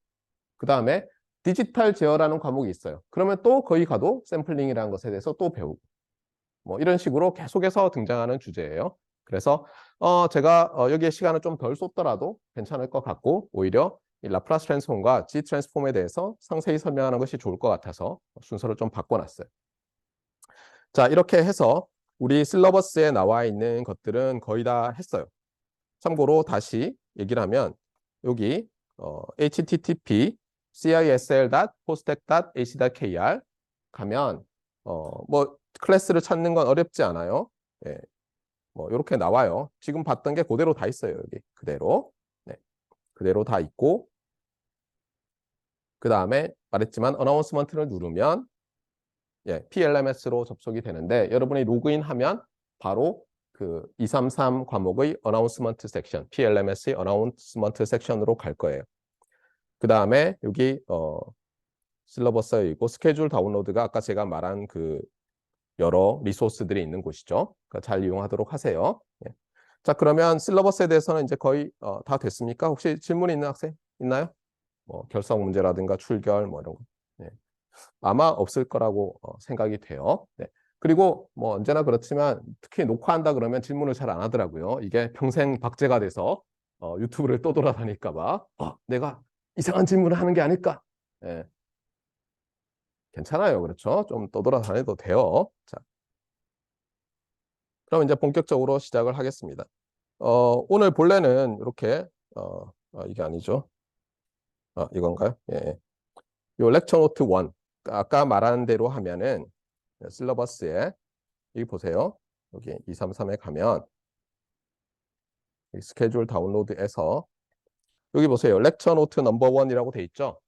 그 다음에 디지털 제어라는 과목이 있어요. 그러면 또 거기 가도 샘플링이라는 것에 대해서 또 배우고, 뭐 이런 식으로 계속해서 등장하는 주제예요. 그래서 제가 여기에 시간을 좀 덜 쏟더라도 괜찮을 것 같고, 오히려 이 라플라스 트랜스폼과 G 트랜스폼에 대해서 상세히 설명하는 것이 좋을 것 같아서 순서를 좀 바꿔놨어요. 자, 이렇게 해서 우리 실러버스에 나와 있는 것들은 거의 다 했어요. 참고로 다시 얘기를 하면 여기 http cisl.postec.ac.kr 가면 뭐 클래스를 찾는 건 어렵지 않아요. 예, 뭐 이렇게 나와요. 지금 봤던 게 그대로 다 있어요. 여기 그대로. 네, 그대로 다 있고, 그 다음에 말했지만 어나운스먼트를 누르면 PLMS로 접속이 되는데 여러분이 로그인하면 바로 그 233 과목의 어나운스먼트 섹션, PLMS의 어나운스먼트 섹션으로 갈 거예요. 그 다음에 여기 실러버스에 있고 스케줄 다운로드가 아까 제가 말한 그 여러 리소스들이 있는 곳이죠. 그러니까 잘 이용하도록 하세요. 예. 자, 그러면 실러버스에 대해서는 이제 거의 다 됐습니까? 혹시 질문 있는 학생 있나요? 뭐 결석 문제라든가 출결 뭐 이런 거. 네. 아마 없을 거라고 생각이 돼요. 네. 그리고 뭐 언제나 그렇지만 특히 녹화한다 그러면 질문을 잘 안 하더라고요. 이게 평생 박제가 돼서 유튜브를 또 돌아다닐까 봐 내가 이상한 질문을 하는 게 아닐까. 네. 괜찮아요. 그렇죠? 좀 떠돌아다녀도 돼요. 자, 그럼 이제 본격적으로 시작을 하겠습니다. 오늘 본래는 이렇게 이게 아니죠. 이건가요? 예. 요 렉처 노트 1. 아까 말한 대로 하면은 실러버스에 여기 보세요. 여기 233에 가면 스케줄 다운로드에서 여기 보세요. 렉처 노트 넘버 원이라고 돼 있죠.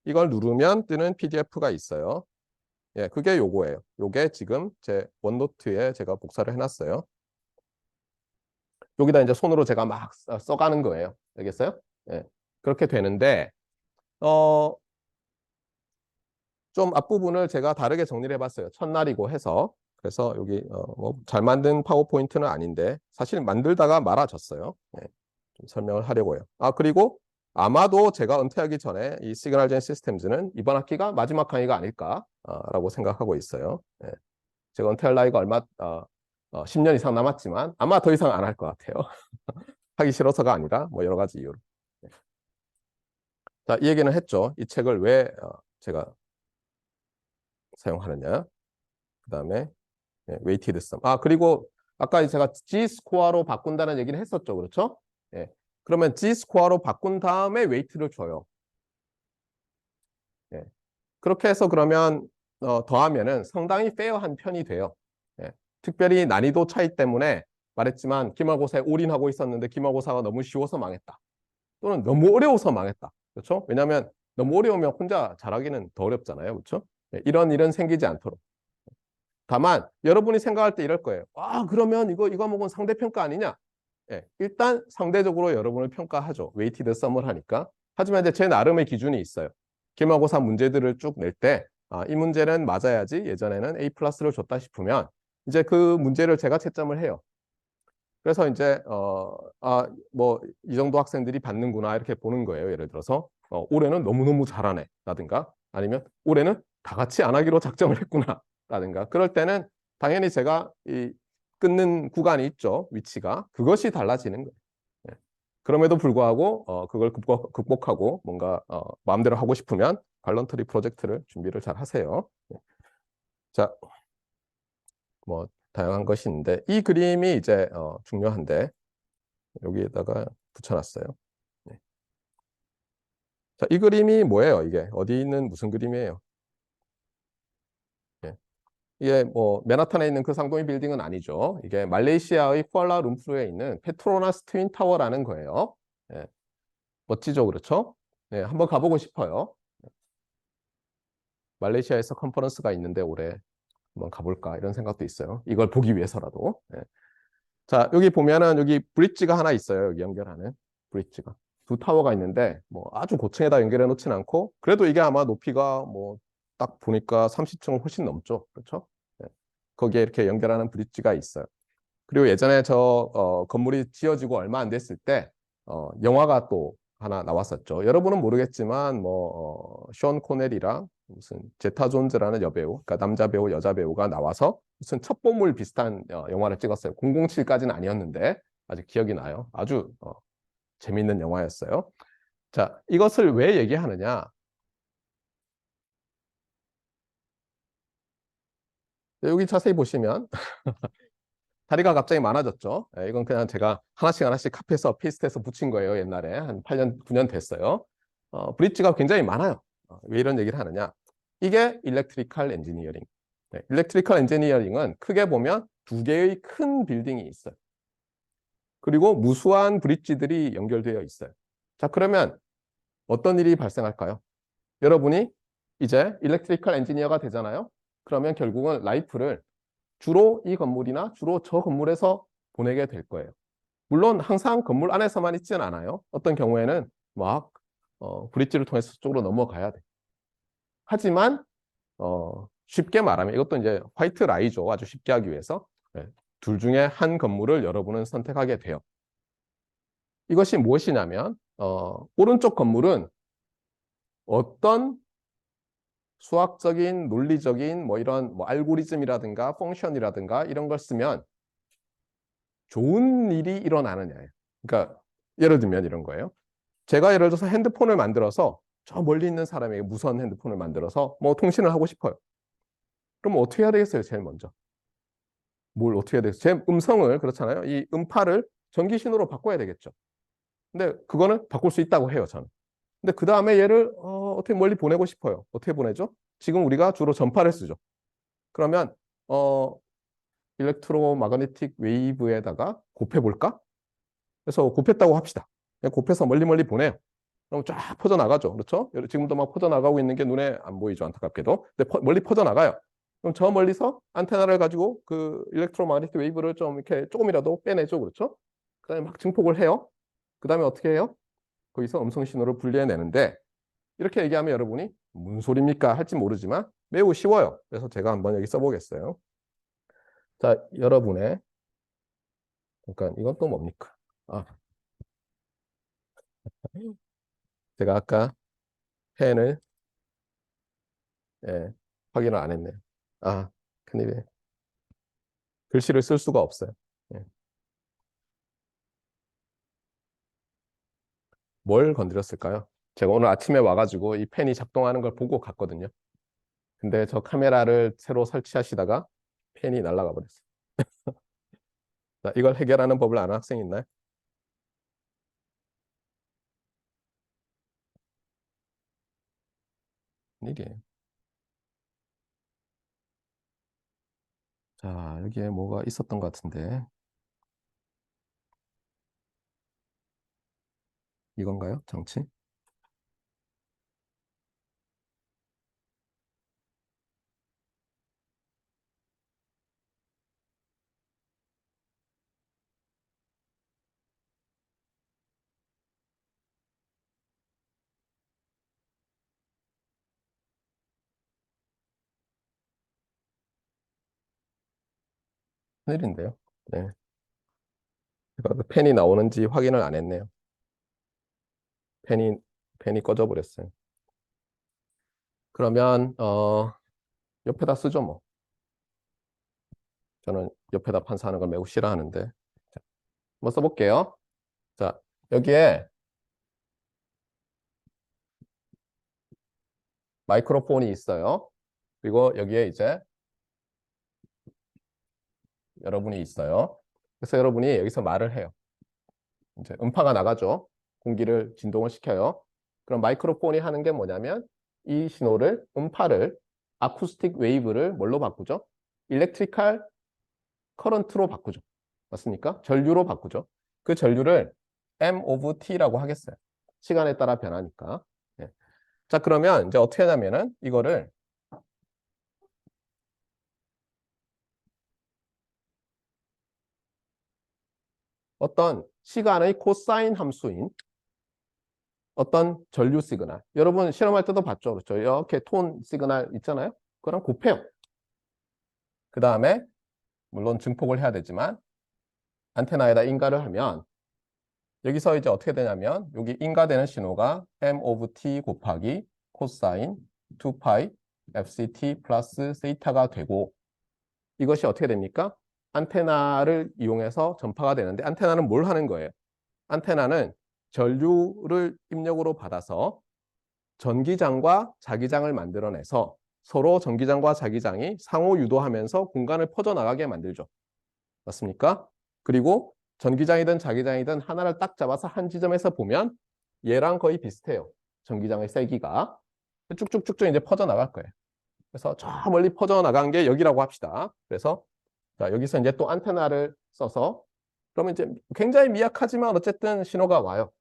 이걸 누르면 뜨는 PDF가 있어요. 예, 그게 요거예요. 요게 지금 제 원노트에 제가 복사를 해놨어요. 여기다 이제 손으로 제가 막 써가는 거예요. 알겠어요? 예, 그렇게 되는데 좀 앞부분을 제가 다르게 정리를 해봤어요. 첫날이고 해서. 그래서 여기 뭐 잘 만든 파워포인트는 아닌데 사실 만들다가 말아졌어요. 예, 좀 설명을 하려고요. 아, 그리고 아마도 제가 은퇴하기 전에 이 시그널 젠 시스템즈는 이번 학기가 마지막 강의가 아닐까라고 생각하고 있어요. 예, 제가 은퇴할 나이가 10년 이상 남았지만 아마 더 이상 안 할 것 같아요. 하기 싫어서가 아니라 뭐 여러 가지 이유로. 예. 자, 이 얘기는 했죠. 이 책을 왜 제가 사용하느냐. 그 다음에 웨이티드 썸. 아, 그리고 아까 제가 G 스코어로 바꾼다는 얘기는 했었죠. 그렇죠? 예. 그러면 G 스코어로 바꾼 다음에 웨이트를 줘요. 예. 그렇게 해서 그러면 더하면은 상당히 페어한 편이 돼요. 예. 특별히 난이도 차이 때문에 말했지만 기말고사에 올인하고 있었는데 기말고사가 너무 쉬워서 망했다. 또는 너무 어려워서 망했다. 그렇죠? 왜냐하면 너무 어려우면 혼자 잘하기는 더 어렵잖아요. 그렇죠? 예. 이런 일은 생기지 않도록. 다만 여러분이 생각할 때 이럴 거예요. 아, 그러면 이거 과목은 상대평가 아니냐? 예, 일단 상대적으로 여러분을 평가하죠. 웨이티드 썸을 하니까. 하지만 이제 제 나름의 기준이 있어요. 기말고사 문제들을 쭉 낼 때, 아, 이 문제는 맞아야지 예전에는 A 플러스를 줬다 싶으면 이제 그 문제를 제가 채점을 해요. 그래서 이제 뭐 이 정도 학생들이 받는구나 이렇게 보는 거예요. 예를 들어서 올해는 너무너무 잘하네 라든가 아니면 올해는 다 같이 안 하기로 작정을 했구나 라든가 그럴 때는 당연히 제가 이 끊는 구간이 있죠. 위치가. 그것이 달라지는 거예요. 예. 그럼에도 불구하고 그걸 극복하고 뭔가 마음대로 하고 싶으면 발런터리 프로젝트를 준비를 잘 하세요. 예. 자, 뭐 다양한 것이 있는데 이 그림이 이제 중요한데 여기에다가 붙여놨어요. 네. 자, 이 그림이 뭐예요? 이게 어디 있는 무슨 그림이에요? 예. 이게 뭐 맨하탄에 있는 그 상동이 빌딩은 아니죠. 이게 말레이시아의 쿠알라룸푸르에 있는 페트로나스 트윈 타워라는 거예요. 예. 멋지죠, 그렇죠? 예, 한번 가보고 싶어요. 말레이시아에서 컨퍼런스가 있는데 올해 한번 가볼까 이런 생각도 있어요. 이걸 보기 위해서라도. 예. 자, 여기 보면은 여기 브릿지가 하나 있어요. 여기 연결하는 브릿지가. 두 타워가 있는데 뭐 아주 고층에다 연결해 놓진 않고 그래도 이게 아마 높이가 뭐 딱 보니까 30층을 훨씬 넘죠. 그렇죠? 예. 거기에 이렇게 연결하는 브릿지가 있어요. 그리고 예전에 저 건물이 지어지고 얼마 안 됐을 때 영화가 또 하나 나왔었죠. 여러분은 모르겠지만 션 코넬이랑 무슨 제타 존즈라는 여배우, 그러니까 남자 배우, 여자 배우가 나와서 무슨 첩보물 비슷한 영화를 찍었어요. 007까지는 아니었는데 아직 기억이 나요. 아주 재밌는 영화였어요. 자, 이것을 왜 얘기하느냐? 여기 자세히 보시면 다리가 갑자기 많아졌죠. 이건 그냥 제가 하나씩 하나씩 카피해서 페이스트해서 붙인 거예요. 옛날에 한 8년, 9년 됐어요. 브릿지가 굉장히 많아요. 왜 이런 얘기를 하느냐? 이게 일렉트리컬 엔지니어링. 네, 일렉트리컬 엔지니어링은 크게 보면 두 개의 큰 빌딩이 있어요. 그리고 무수한 브릿지들이 연결되어 있어요. 자, 그러면 어떤 일이 발생할까요? 여러분이 이제 일렉트리컬 엔지니어가 되잖아요. 그러면 결국은 라이프를 주로 이 건물이나 주로 저 건물에서 보내게 될 거예요. 물론 항상 건물 안에서만 있지는 않아요. 어떤 경우에는 막 브릿지를 통해서 저쪽으로 넘어가야 돼. 하지만 쉽게 말하면 이것도 이제 화이트 라이죠. 아주 쉽게 하기 위해서 네. 둘 중에 한 건물을 여러분은 선택하게 돼요. 이것이 무엇이냐면 오른쪽 건물은 어떤 수학적인, 논리적인 뭐 이런 뭐 알고리즘이라든가 펑션이라든가 이런 걸 쓰면 좋은 일이 일어나느냐예요. 그러니까 예를 들면 이런 거예요. 제가 예를 들어서 핸드폰을 만들어서 저 멀리 있는 사람에게 무선 핸드폰을 만들어서 뭐 통신을 하고 싶어요. 그럼 어떻게 해야 되겠어요? 제일 먼저. 뭘 어떻게 해야 되겠어요? 제 음성을 그렇잖아요. 이 음파를 전기신호로 바꿔야 되겠죠. 근데 그거는 바꿀 수 있다고 해요, 저는. 근데 그 다음에 얘를 어떻게 멀리 보내고 싶어요. 어떻게 보내죠? 지금 우리가 주로 전파를 쓰죠. 그러면 일렉트로마그네틱 웨이브에다가 곱해볼까? 그래서 곱했다고 합시다. 곱해서 멀리 멀리 보내요. 그럼 쫙 퍼져나가죠. 그렇죠? 지금도 막 퍼져나가고 있는 게 눈에 안 보이죠. 안타깝게도. 근데 멀리 퍼져나가요. 그럼 저 멀리서 안테나를 가지고 그 일렉트로마그네틱 웨이브를 좀 이렇게 조금이라도 빼내죠. 그렇죠? 그다음에 막 증폭을 해요. 그다음에 어떻게 해요? 거기서 음성 신호를 분리해내는데 이렇게 얘기하면 여러분이 무슨 소리입니까? 할지 모르지만 매우 쉬워요. 그래서 제가 한번 여기 써보겠어요. 자, 여러분의 잠깐 이건 또 뭡니까? 아, 제가 아까 펜을 예, 확인을 안 했네요. 아, 큰일이에요. 글씨를 쓸 수가 없어요. 예. 뭘 건드렸을까요? 제가 오늘 아침에 와가지고 이 펜이 작동하는 걸 보고 갔거든요. 근데 저 카메라를 새로 설치하시다가 펜이 날아가 버렸어요. 자, 이걸 해결하는 법을 아는 학생 있나요? 이게 자, 여기에 뭐가 있었던 것 같은데 이건가요? 장치? 큰일인데요. 네. 제가 그 펜이 나오는지 확인을 안 했네요. 펜이 펜이 꺼져 버렸어요. 그러면 옆에다 쓰죠 뭐. 저는 옆에다 판사하는 걸 매우 싫어하는데. 자, 한번 써볼게요. 자, 여기에 마이크로폰이 있어요. 그리고 여기에 이제 여러분이 있어요. 그래서 여러분이 여기서 말을 해요. 이제 음파가 나가죠. 공기를 진동을 시켜요. 그럼 마이크로폰이 하는 게 뭐냐면 이 신호를 음파를 아쿠스틱 웨이브를 뭘로 바꾸죠? 일렉트리컬 커런트로 바꾸죠. 맞습니까? 전류로 바꾸죠. 그 전류를 M of T라고 하겠어요. 시간에 따라 변하니까. 네. 자, 그러면 이제 어떻게 하냐면은 이거를 어떤 시간의 코사인 함수인 어떤 전류 시그널. 여러분 실험할 때도 봤죠. 그렇죠? 이렇게 톤 시그널 있잖아요. 그럼 곱해요. 그 다음에 물론 증폭을 해야 되지만 안테나에다 인가를 하면 여기서 이제 어떻게 되냐면 여기 인가되는 신호가 M of T 곱하기 코사인 2파이 FCT 플러스 세이타가 되고 이것이 어떻게 됩니까? 안테나를 이용해서 전파가 되는데 안테나는 뭘 하는 거예요? 안테나는 전류를 입력으로 받아서 전기장과 자기장을 만들어내서 서로 전기장과 자기장이 상호 유도하면서 공간을 퍼져나가게 만들죠. 맞습니까? 그리고 전기장이든 자기장이든 하나를 딱 잡아서 한 지점에서 보면 얘랑 거의 비슷해요. 전기장의 세기가. 쭉쭉쭉쭉 이제 퍼져나갈 거예요. 그래서 저 멀리 퍼져나간 게 여기라고 합시다. 그래서 자, 여기서 이제 또 안테나를 써서 그러면 이제 굉장히 미약하지만 어쨌든 신호가 와요.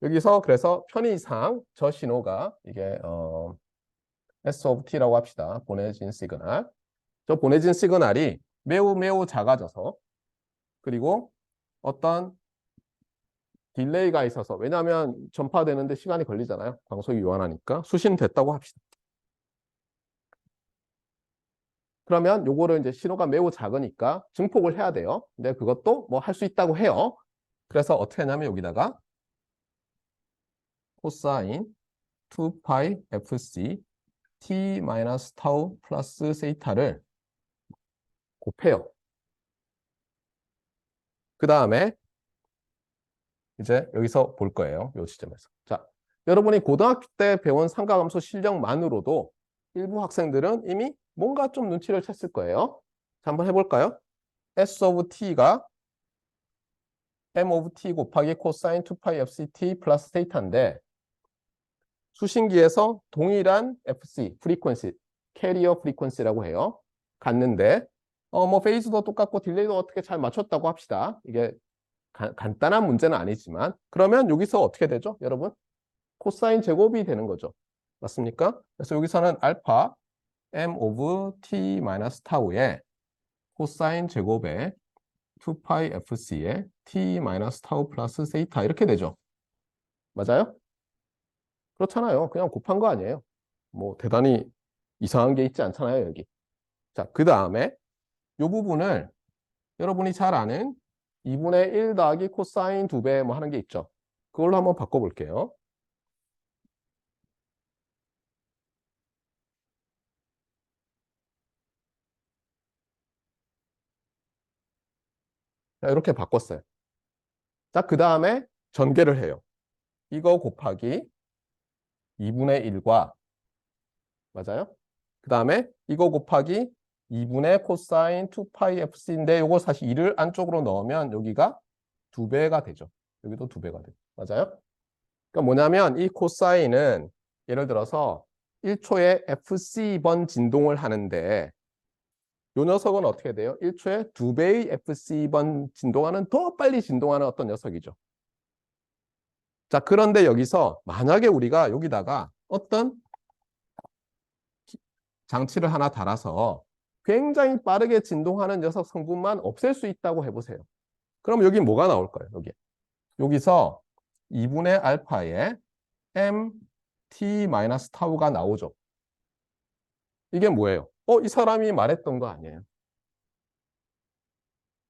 여기서 그래서 편의상 저 신호가 이게 S of T라고 합시다. 보내진 시그널. 저 보내진 시그널이 매우 매우 작아져서 그리고 어떤 딜레이가 있어서 왜냐하면 전파되는데 시간이 걸리잖아요. 광속이 유한하니까 수신 됐다고 합시다. 그러면 요거를 이제 신호가 매우 작으니까 증폭을 해야 돼요. 근데 그것도 뭐 할 수 있다고 해요. 그래서 어떻게 하냐면 여기다가 코사인 2파이 fc t 마이너스 타우 플러스 세이타를 곱해요. 그 다음에 이제 여기서 볼 거예요. 이 시점에서. 자, 여러분이 고등학교 때 배운 삼각함수 실력만으로도 일부 학생들은 이미 뭔가 좀 눈치를 챘을 거예요. 자, 한번 해볼까요? S of t가 M of t 곱하기 코사인 2파이 fct 플러스 세이타인데 수신기에서 동일한 FC, 프리퀀시, 캐리어 프리퀀시라고 해요. 갔는데 뭐 페이즈도 똑같고 딜레이도 어떻게 잘 맞췄다고 합시다. 이게 간단한 문제는 아니지만 그러면 여기서 어떻게 되죠? 여러분? 코사인 제곱이 되는 거죠. 맞습니까? 그래서 여기서는 알파 m 오브 t 마이너스 타우에 코사인 제곱에 2파이 fc에 t 마이너스 타우 플러스 세이타 이렇게 되죠. 맞아요? 그렇잖아요. 그냥 곱한 거 아니에요. 뭐 대단히 이상한 게 있지 않잖아요, 여기. 자, 그 다음에 이 부분을 여러분이 잘 아는 2분의 1 더하기 코사인 2배 뭐 하는 게 있죠. 그걸로 한번 바꿔볼게요. 자, 이렇게 바꿨어요. 자, 그 다음에 전개를 해요. 이거 곱하기 2분의 1과 맞아요? 그 다음에 이거 곱하기 2분의 코사인 2파이 fc인데 이거 사실 2를 안쪽으로 넣으면 여기가 2배가 되죠. 여기도 2배가 돼요. 맞아요? 그러니까 뭐냐면 이 코사인은 예를 들어서 1초에 fc번 진동을 하는데 이 녀석은 어떻게 돼요? 1초에 2배의 fc번 진동하는 더 빨리 진동하는 어떤 녀석이죠. 자, 그런데 여기서 만약에 우리가 여기다가 어떤 장치를 하나 달아서 굉장히 빠르게 진동하는 녀석 성분만 없앨 수 있다고 해보세요. 그럼 여기 뭐가 나올까요? 여기서 2분의 알파에 mt-타우가 나오죠. 이게 뭐예요? 이 사람이 말했던 거 아니에요?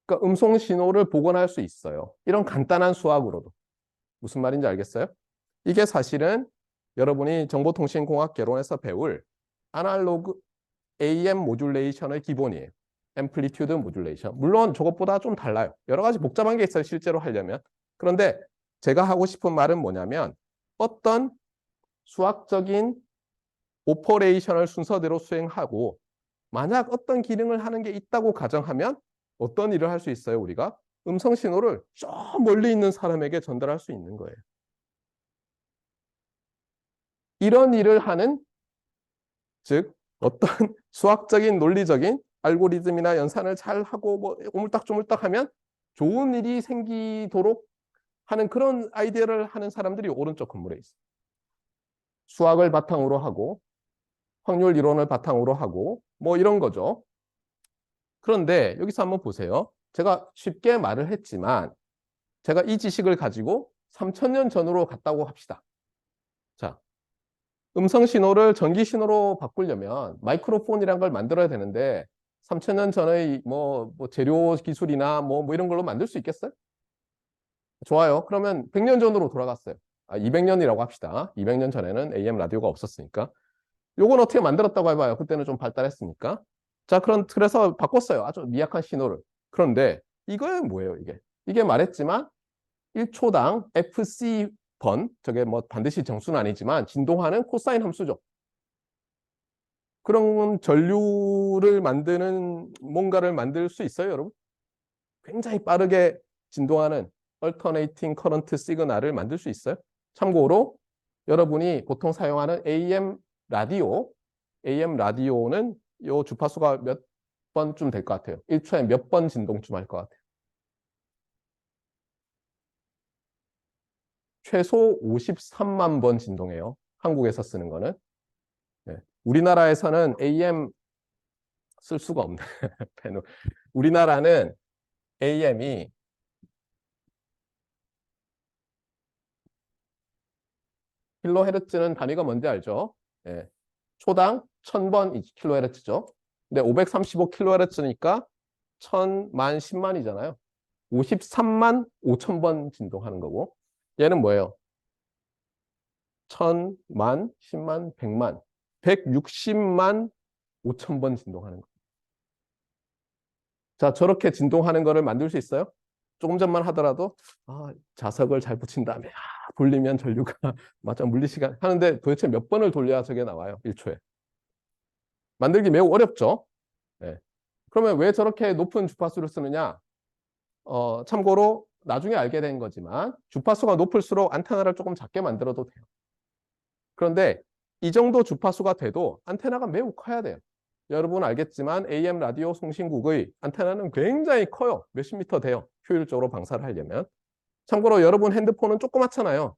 그러니까 음성 신호를 복원할 수 있어요. 이런 간단한 수학으로도. 무슨 말인지 알겠어요? 이게 사실은 여러분이 정보통신공학 개론에서 배울 아날로그 AM 모듈레이션의 기본이에요. 앰플리튜드 모듈레이션. 물론 저것보다 좀 달라요. 여러 가지 복잡한 게 있어요. 실제로 하려면. 그런데 제가 하고 싶은 말은 뭐냐면 어떤 수학적인 오퍼레이션을 순서대로 수행하고 만약 어떤 기능을 하는 게 있다고 가정하면 어떤 일을 할 수 있어요, 우리가? 음성 신호를 저 멀리 있는 사람에게 전달할 수 있는 거예요. 이런 일을 하는, 즉 어떤 수학적인 논리적인 알고리즘이나 연산을 잘 하고 뭐 오물딱조물딱 하면 좋은 일이 생기도록 하는 그런 아이디어를 하는 사람들이 오른쪽 건물에 있어요. 수학을 바탕으로 하고 확률 이론을 바탕으로 하고 뭐 이런 거죠. 그런데 여기서 한번 보세요. 제가 쉽게 말을 했지만 제가 이 지식을 가지고 3000년 전으로 갔다고 합시다. 자, 음성 신호를 전기 신호로 바꾸려면 마이크로폰이란 걸 만들어야 되는데 3000년 전의 뭐 재료 기술이나 뭐 이런 걸로 만들 수 있겠어요? 좋아요. 그러면 100년 전으로 돌아갔어요. 200년이라고 합시다. 200년 전에는 AM 라디오가 없었으니까. 요건 어떻게 만들었다고 해봐요. 그때는 좀 발달했으니까. 자, 그래서 바꿨어요. 아주 미약한 신호를. 그런데 이거는 뭐예요, 이게? 이게 말했지만 1초당 FC 번, 저게 뭐 반드시 정수는 아니지만 진동하는 코사인 함수죠. 그런 전류를 만드는 뭔가를 만들 수 있어요, 여러분? 굉장히 빠르게 진동하는 alternating current 시그널을 만들 수 있어요. 참고로 여러분이 보통 사용하는 AM 라디오는 요 주파수가 몇 번쯤 될 것 같아요. 1초에 몇 번 진동쯤 할 것 같아요. 최소 53만 번 진동해요. 한국에서 쓰는 거는. 네. 우리나라에서는 AM 쓸 수가 없네. 우리나라는 AM이 킬로헤르츠는 단위가 뭔지 알죠? 네. 초당 1000번 킬로헤르츠죠. 근데 535킬로헤르츠니까 1000만 10만이잖아요. 53만 5천 번 진동하는 거고 얘는 뭐예요? 1000만, 10만, 100만, 160만 5천 번 진동하는 거. 자, 저렇게 진동하는 거를 만들 수 있어요? 조금 전만 하더라도 자석을 잘 붙인 다음에 돌리면 전류가 맞아 물리시간 하는데 도대체 몇 번을 돌려야 저게 나와요? 1초에. 만들기 매우 어렵죠. 네. 그러면 왜 저렇게 높은 주파수를 쓰느냐? 참고로 나중에 알게 된 거지만 주파수가 높을수록 안테나를 조금 작게 만들어도 돼요. 그런데 이 정도 주파수가 돼도 안테나가 매우 커야 돼요. 여러분 알겠지만 AM 라디오 송신국의 안테나는 굉장히 커요. 몇십 미터 돼요. 효율적으로 방사를 하려면. 참고로 여러분 핸드폰은 조그맣잖아요.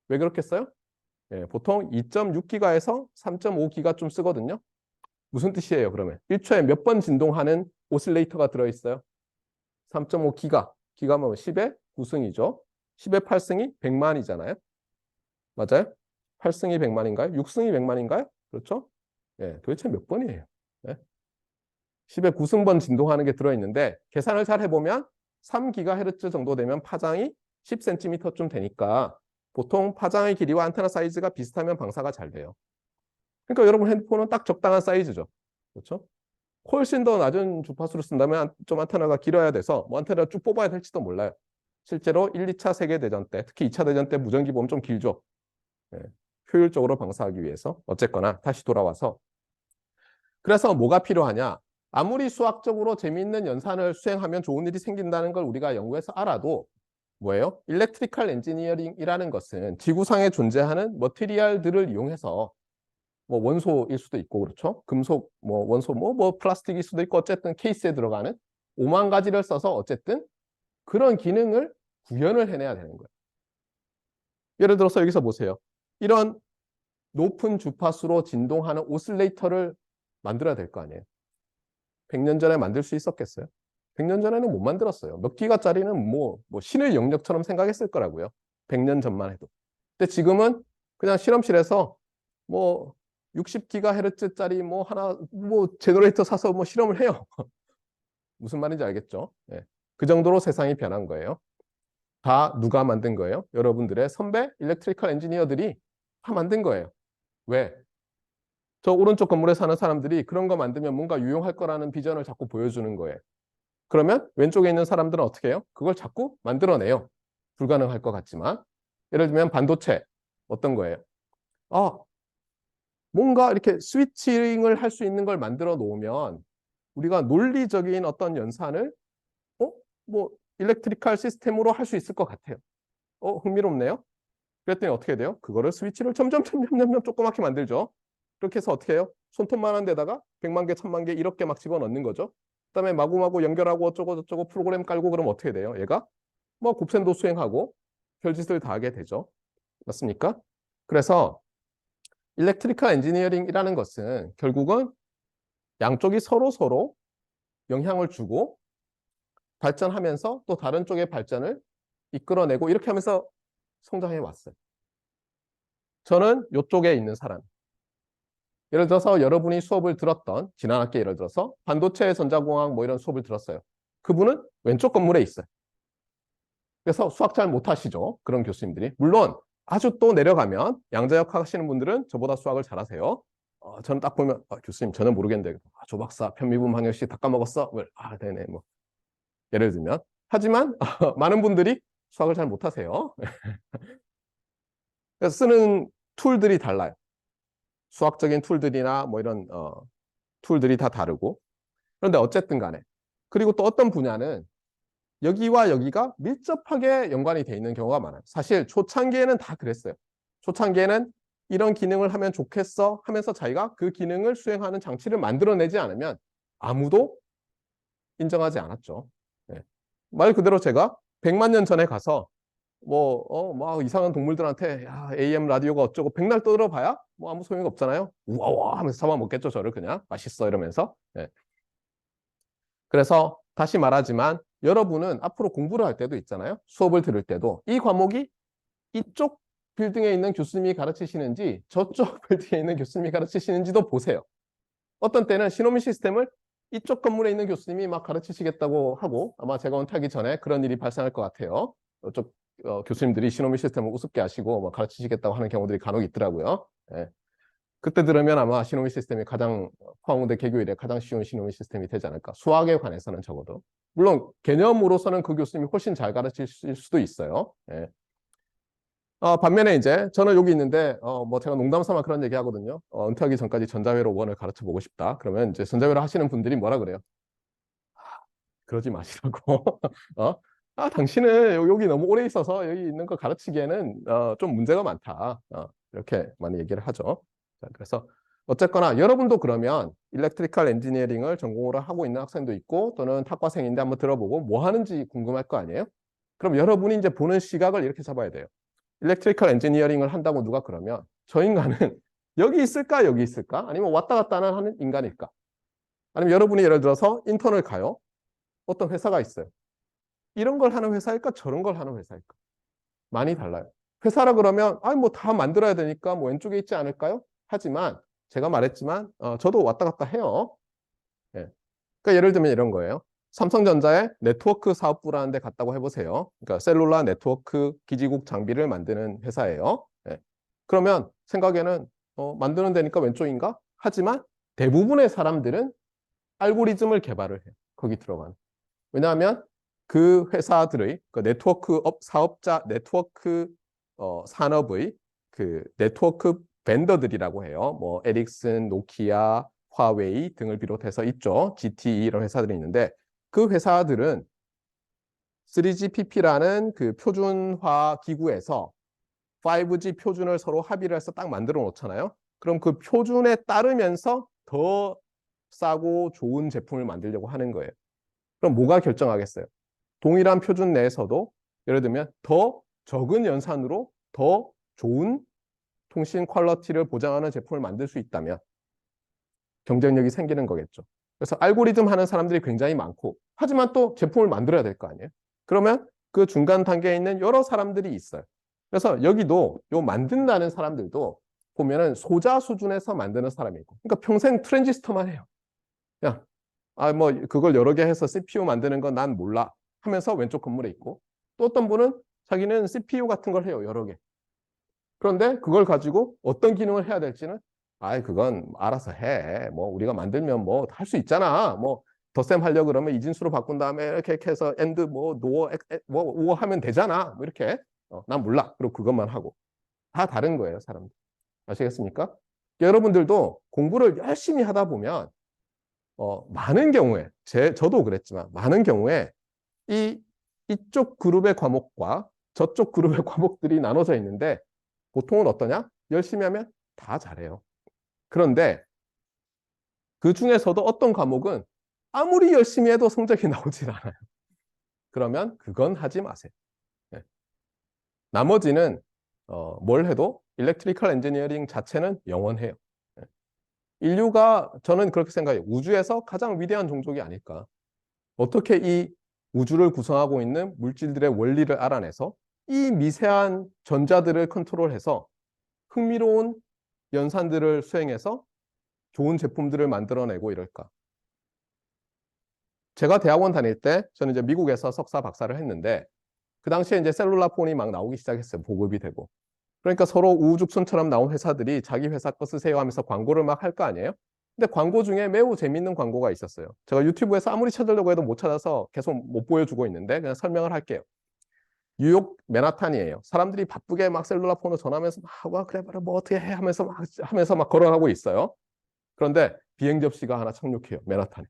왜 그렇겠어요? 예, 보통 2.6기가에서 3.5기가쯤 쓰거든요. 무슨 뜻이에요, 그러면? 1초에 몇 번 진동하는 오실레이터가 들어있어요? 3.5기가. 기가면 10의 9승이죠. 10의 8승이 100만이잖아요. 맞아요? 8승이 100만인가요? 6승이 100만인가요? 그렇죠? 예, 도대체 몇 번이에요? 예? 10의 9승번 진동하는 게 들어있는데 계산을 잘 해보면 3GHz 정도 되면 파장이 10cm쯤 되니까 보통 파장의 길이와 안테나 사이즈가 비슷하면 방사가 잘 돼요. 그러니까 여러분 핸드폰은 딱 적당한 사이즈죠. 그렇죠? 훨씬 더 낮은 주파수를 쓴다면 좀 안테나가 길어야 돼서 뭐 안테나를 쭉 뽑아야 될지도 몰라요. 실제로 1, 2차 세계대전 때, 특히 2차 대전 때 무전기 보면 좀 길죠. 예, 효율적으로 방사하기 위해서. 어쨌거나 다시 돌아와서 그래서 뭐가 필요하냐? 아무리 수학적으로 재미있는 연산을 수행하면 좋은 일이 생긴다는 걸 우리가 연구해서 알아도 뭐예요? 일렉트리컬 엔지니어링이라는 것은 지구상에 존재하는 머티리얼들을 이용해서 뭐 원소일 수도 있고 그렇죠? 금속 뭐 원소 뭐 플라스틱일 수도 있고 어쨌든 케이스에 들어가는 5만 가지를 써서 어쨌든 그런 기능을 구현을 해내야 되는 거예요. 예를 들어서 여기서 보세요. 이런 높은 주파수로 진동하는 오실레이터를 만들어야 될 거 아니에요. 100년 전에 만들 수 있었겠어요? 100년 전에는 못 만들었어요. 몇 기가짜리는 뭐 신의 영역처럼 생각했을 거라고요. 100년 전만 해도. 근데 지금은 그냥 실험실에서 뭐 60GHz짜리 뭐 하나 뭐 제너레이터 사서 뭐 실험을 해요. 무슨 말인지 알겠죠? 예. 그 정도로 세상이 변한 거예요. 다 누가 만든 거예요? 여러분들의 선배 일렉트리컬 엔지니어들이 다 만든 거예요. 왜? 저 오른쪽 건물에 사는 사람들이 그런 거 만들면 뭔가 유용할 거라는 비전을 자꾸 보여주는 거예요. 그러면 왼쪽에 있는 사람들은 어떻게 해요? 그걸 자꾸 만들어내요. 불가능할 것 같지만. 예를 들면 반도체 어떤 거예요? 아, 뭔가 이렇게 스위칭을 할 수 있는 걸 만들어 놓으면 우리가 논리적인 어떤 연산을 뭐 일렉트리컬 시스템으로 할 수 있을 것 같아요. 흥미롭네요. 그랬더니 어떻게 돼요? 그거를 스위치를 점점 조그맣게 만들죠. 그렇게 해서 어떻게 해요? 손톱만한 데다가 100만 개, 1000만 개 이렇게 막 집어넣는 거죠. 그다음에 마구마구 연결하고 어쩌고 저쩌고 프로그램 깔고 그러면 어떻게 돼요? 얘가 뭐 곱셈도 수행하고 별짓을 다 하게 되죠. 맞습니까? 그래서 일렉트리컬 엔지니어링이라는 것은 결국은 양쪽이 서로 영향을 주고 발전하면서 또 다른 쪽의 발전을 이끌어내고 이렇게 하면서 성장해 왔어요. 저는 이쪽에 있는 사람. 예를 들어서 여러분이 수업을 들었던 지난 학기 예를 들어서 반도체 전자공학 뭐 이런 수업을 들었어요. 그분은 왼쪽 건물에 있어요. 그래서 수학 잘 못하시죠. 그런 교수님들이. 물론 아주 또 내려가면 양자역 하시는 분들은 저보다 수학을 잘하세요. 저는 딱 보면 교수님 저는 모르겠는데 조 박사 편미분 방정식 다 까먹었어? 네네 뭐 예를 들면 하지만 많은 분들이 수학을 잘 못하세요. 그래서 쓰는 툴들이 달라요. 수학적인 툴들이나 뭐 이런 툴들이 다 다르고 그런데 어쨌든 간에 그리고 또 어떤 분야는 여기와 여기가 밀접하게 연관이 돼 있는 경우가 많아요. 사실 초창기에는 다 그랬어요. 초창기에는 이런 기능을 하면 좋겠어 하면서 자기가 그 기능을 수행하는 장치를 만들어내지 않으면 아무도 인정하지 않았죠. 네. 말 그대로 제가 100만 년 전에 가서 막 이상한 동물들한테 야, AM 라디오가 어쩌고 백날 떠들어봐야 뭐 아무 소용이 없잖아요. 우와와 하면서 잡아먹겠죠. 저를 그냥 맛있어 이러면서. 네. 그래서 다시 말하지만 여러분은 앞으로 공부를 할 때도 있잖아요. 수업을 들을 때도 이 과목이 이쪽 빌딩에 있는 교수님이 가르치시는지 저쪽 빌딩에 있는 교수님이 가르치시는지도 보세요. 어떤 때는 시노미 시스템을 이쪽 건물에 있는 교수님이 막 가르치시겠다고 하고 아마 제가 은퇴하기 전에 그런 일이 발생할 것 같아요. 이쪽 교수님들이 시노미 시스템을 우습게 하시고 막 가르치시겠다고 하는 경우들이 간혹 있더라고요. 예. 그때 들으면 아마 시노미 시스템이 가장 포항공대 개교 이래 가장 쉬운 시노미 시스템이 되지 않을까. 수학에 관해서는 적어도. 물론 개념으로서는 그 교수님이 훨씬 잘 가르칠 수도 있어요. 예. 반면에 이제 저는 여기 있는데 뭐 제가 농담 삼아 그런 얘기 하거든요. 은퇴하기 전까지 전자회로 원을 가르쳐 보고 싶다. 그러면 이제 전자회로 하시는 분들이 뭐라 그래요? 그러지 마시라고. 당신은 여기 너무 오래 있어서 여기 있는 거 가르치기에는 좀 문제가 많다. 이렇게 많이 얘기를 하죠. 자, 그래서 어쨌거나 여러분도 그러면 일렉트리컬 엔지니어링을 전공으로 하고 있는 학생도 있고 또는 탁과생인데 한번 들어보고 뭐 하는지 궁금할 거 아니에요? 그럼 여러분이 이제 보는 시각을 이렇게 잡아야 돼요. 일렉트리컬 엔지니어링을 한다고 누가 그러면 저 인간은 여기 있을까 여기 있을까? 아니면 왔다 갔다 하는 인간일까? 아니면 여러분이 예를 들어서 인턴을 가요. 어떤 회사가 있어요. 이런 걸 하는 회사일까 저런 걸 하는 회사일까? 많이 달라요. 회사라 그러면 아니 뭐 다 만들어야 되니까 뭐 왼쪽에 있지 않을까요? 하지만 제가 말했지만 저도 왔다 갔다 해요. 예. 그러니까 예를 들면 이런 거예요. 삼성전자의 네트워크 사업부라는 데 갔다고 해보세요. 그러니까 셀룰라 네트워크 기지국 장비를 만드는 회사예요. 예. 그러면 생각에는 만드는 데니까 왼쪽인가? 하지만 대부분의 사람들은 알고리즘을 개발을 해요. 거기 들어가는. 왜냐하면 그 회사들의 그 네트워크 사업자 네트워크 산업의 그 네트워크 벤더들이라고 해요. 뭐 에릭슨, 노키아, 화웨이 등을 비롯해서 있죠. GTE 이런 회사들이 있는데 그 회사들은 3GPP라는 그 표준화 기구에서 5G 표준을 서로 합의를 해서 딱 만들어 놓잖아요. 그럼 그 표준에 따르면서 더 싸고 좋은 제품을 만들려고 하는 거예요. 그럼 뭐가 결정하겠어요? 동일한 표준 내에서도 예를 들면 더 적은 연산으로 더 좋은 통신 퀄리티를 보장하는 제품을 만들 수 있다면 경쟁력이 생기는 거겠죠. 그래서 알고리즘 하는 사람들이 굉장히 많고 하지만 또 제품을 만들어야 될 거 아니에요. 그러면 그 중간 단계에 있는 여러 사람들이 있어요. 그래서 여기도 요 만든다는 사람들도 보면은 소자 수준에서 만드는 사람이 있고 그러니까 평생 트랜지스터만 해요. 그냥 뭐 그걸 여러 개 해서 CPU 만드는 건 난 몰라 하면서 왼쪽 건물에 있고 또 어떤 분은 자기는 CPU 같은 걸 해요. 여러 개. 그런데 그걸 가지고 어떤 기능을 해야 될지는 그건 알아서 해. 뭐 우리가 만들면 뭐 할 수 있잖아. 뭐 덧셈 하려고 그러면 이진수로 바꾼 다음에 이렇게 해서 엔드 뭐 노어 뭐 우어 하면 되잖아. 뭐 이렇게 난 몰라. 그리고 그것만 하고 다 다른 거예요, 사람들. 아시겠습니까? 여러분들도 공부를 열심히 하다 보면 많은 경우에 저도 그랬지만 많은 경우에 이쪽 그룹의 과목과 저쪽 그룹의 과목들이 나눠져 있는데 보통은 어떠냐? 열심히 하면 다 잘해요. 그런데 그 중에서도 어떤 과목은 아무리 열심히 해도 성적이 나오질 않아요. 그러면 그건 하지 마세요. 네. 나머지는 뭘 해도 일렉트리컬 엔지니어링 자체는 영원해요. 네. 인류가 저는 그렇게 생각해요. 우주에서 가장 위대한 종족이 아닐까. 어떻게 이 우주를 구성하고 있는 물질들의 원리를 알아내서 이 미세한 전자들을 컨트롤해서 흥미로운 연산들을 수행해서 좋은 제품들을 만들어내고 이럴까. 제가 대학원 다닐 때 저는 이제 미국에서 석사 박사를 했는데 그 당시에 이제 셀룰라 폰이 막 나오기 시작했어요. 보급이 되고. 그러니까 서로 우후죽순처럼 나온 회사들이 자기 회사 거 쓰세요 하면서 광고를 막 할 거 아니에요? 근데 광고 중에 매우 재밌는 광고가 있었어요. 제가 유튜브에서 아무리 찾으려고 해도 못 찾아서 계속 못 보여주고 있는데 그냥 설명을 할게요. 뉴욕 맨하탄이에요. 사람들이 바쁘게 막 셀룰라 폰으로 전화하면서 막 그래 뭐 어떻게 해 하면서 막 걸어가고 있어요. 그런데 비행 접시가 하나 착륙해요. 맨하탄에.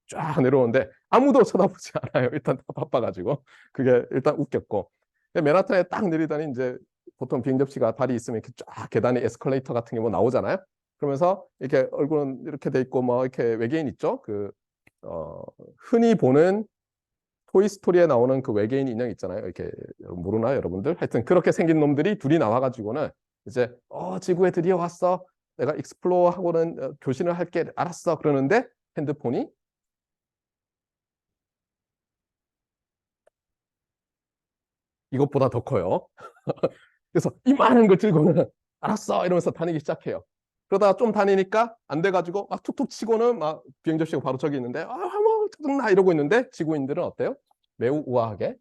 쫙 내려오는데 아무도 쳐다보지 않아요. 일단 다 바빠가지고. 그게 일단 웃겼고. 맨하탄에 딱 내리더니 이제 보통 비행 접시가 발이 있으면 이렇게 쫙 계단에 에스컬레이터 같은 게 뭐 나오잖아요. 그러면서 이렇게 얼굴은 이렇게 돼 있고 뭐 이렇게 외계인 있죠. 흔히 보는 토이스토리에 나오는 그 외계인 인형 있잖아요. 이렇게 모르나요, 여러분들? 하여튼 그렇게 생긴 놈들이 둘이 나와가지고는 이제 지구에 드디어 왔어. 내가 익스플로어하고는 교신을 할게. 알았어. 그러는데 핸드폰이 이것보다 더 커요. 그래서 이만한 걸 들고는 알았어 이러면서 다니기 시작해요. 그러다가 좀 다니니까 안 돼가지고 막 툭툭 치고는 막 비행 접시가 바로 저기 있는데 뭐 짜증나 이러고 있는데 지구인들은 어때요? 매우 우아하게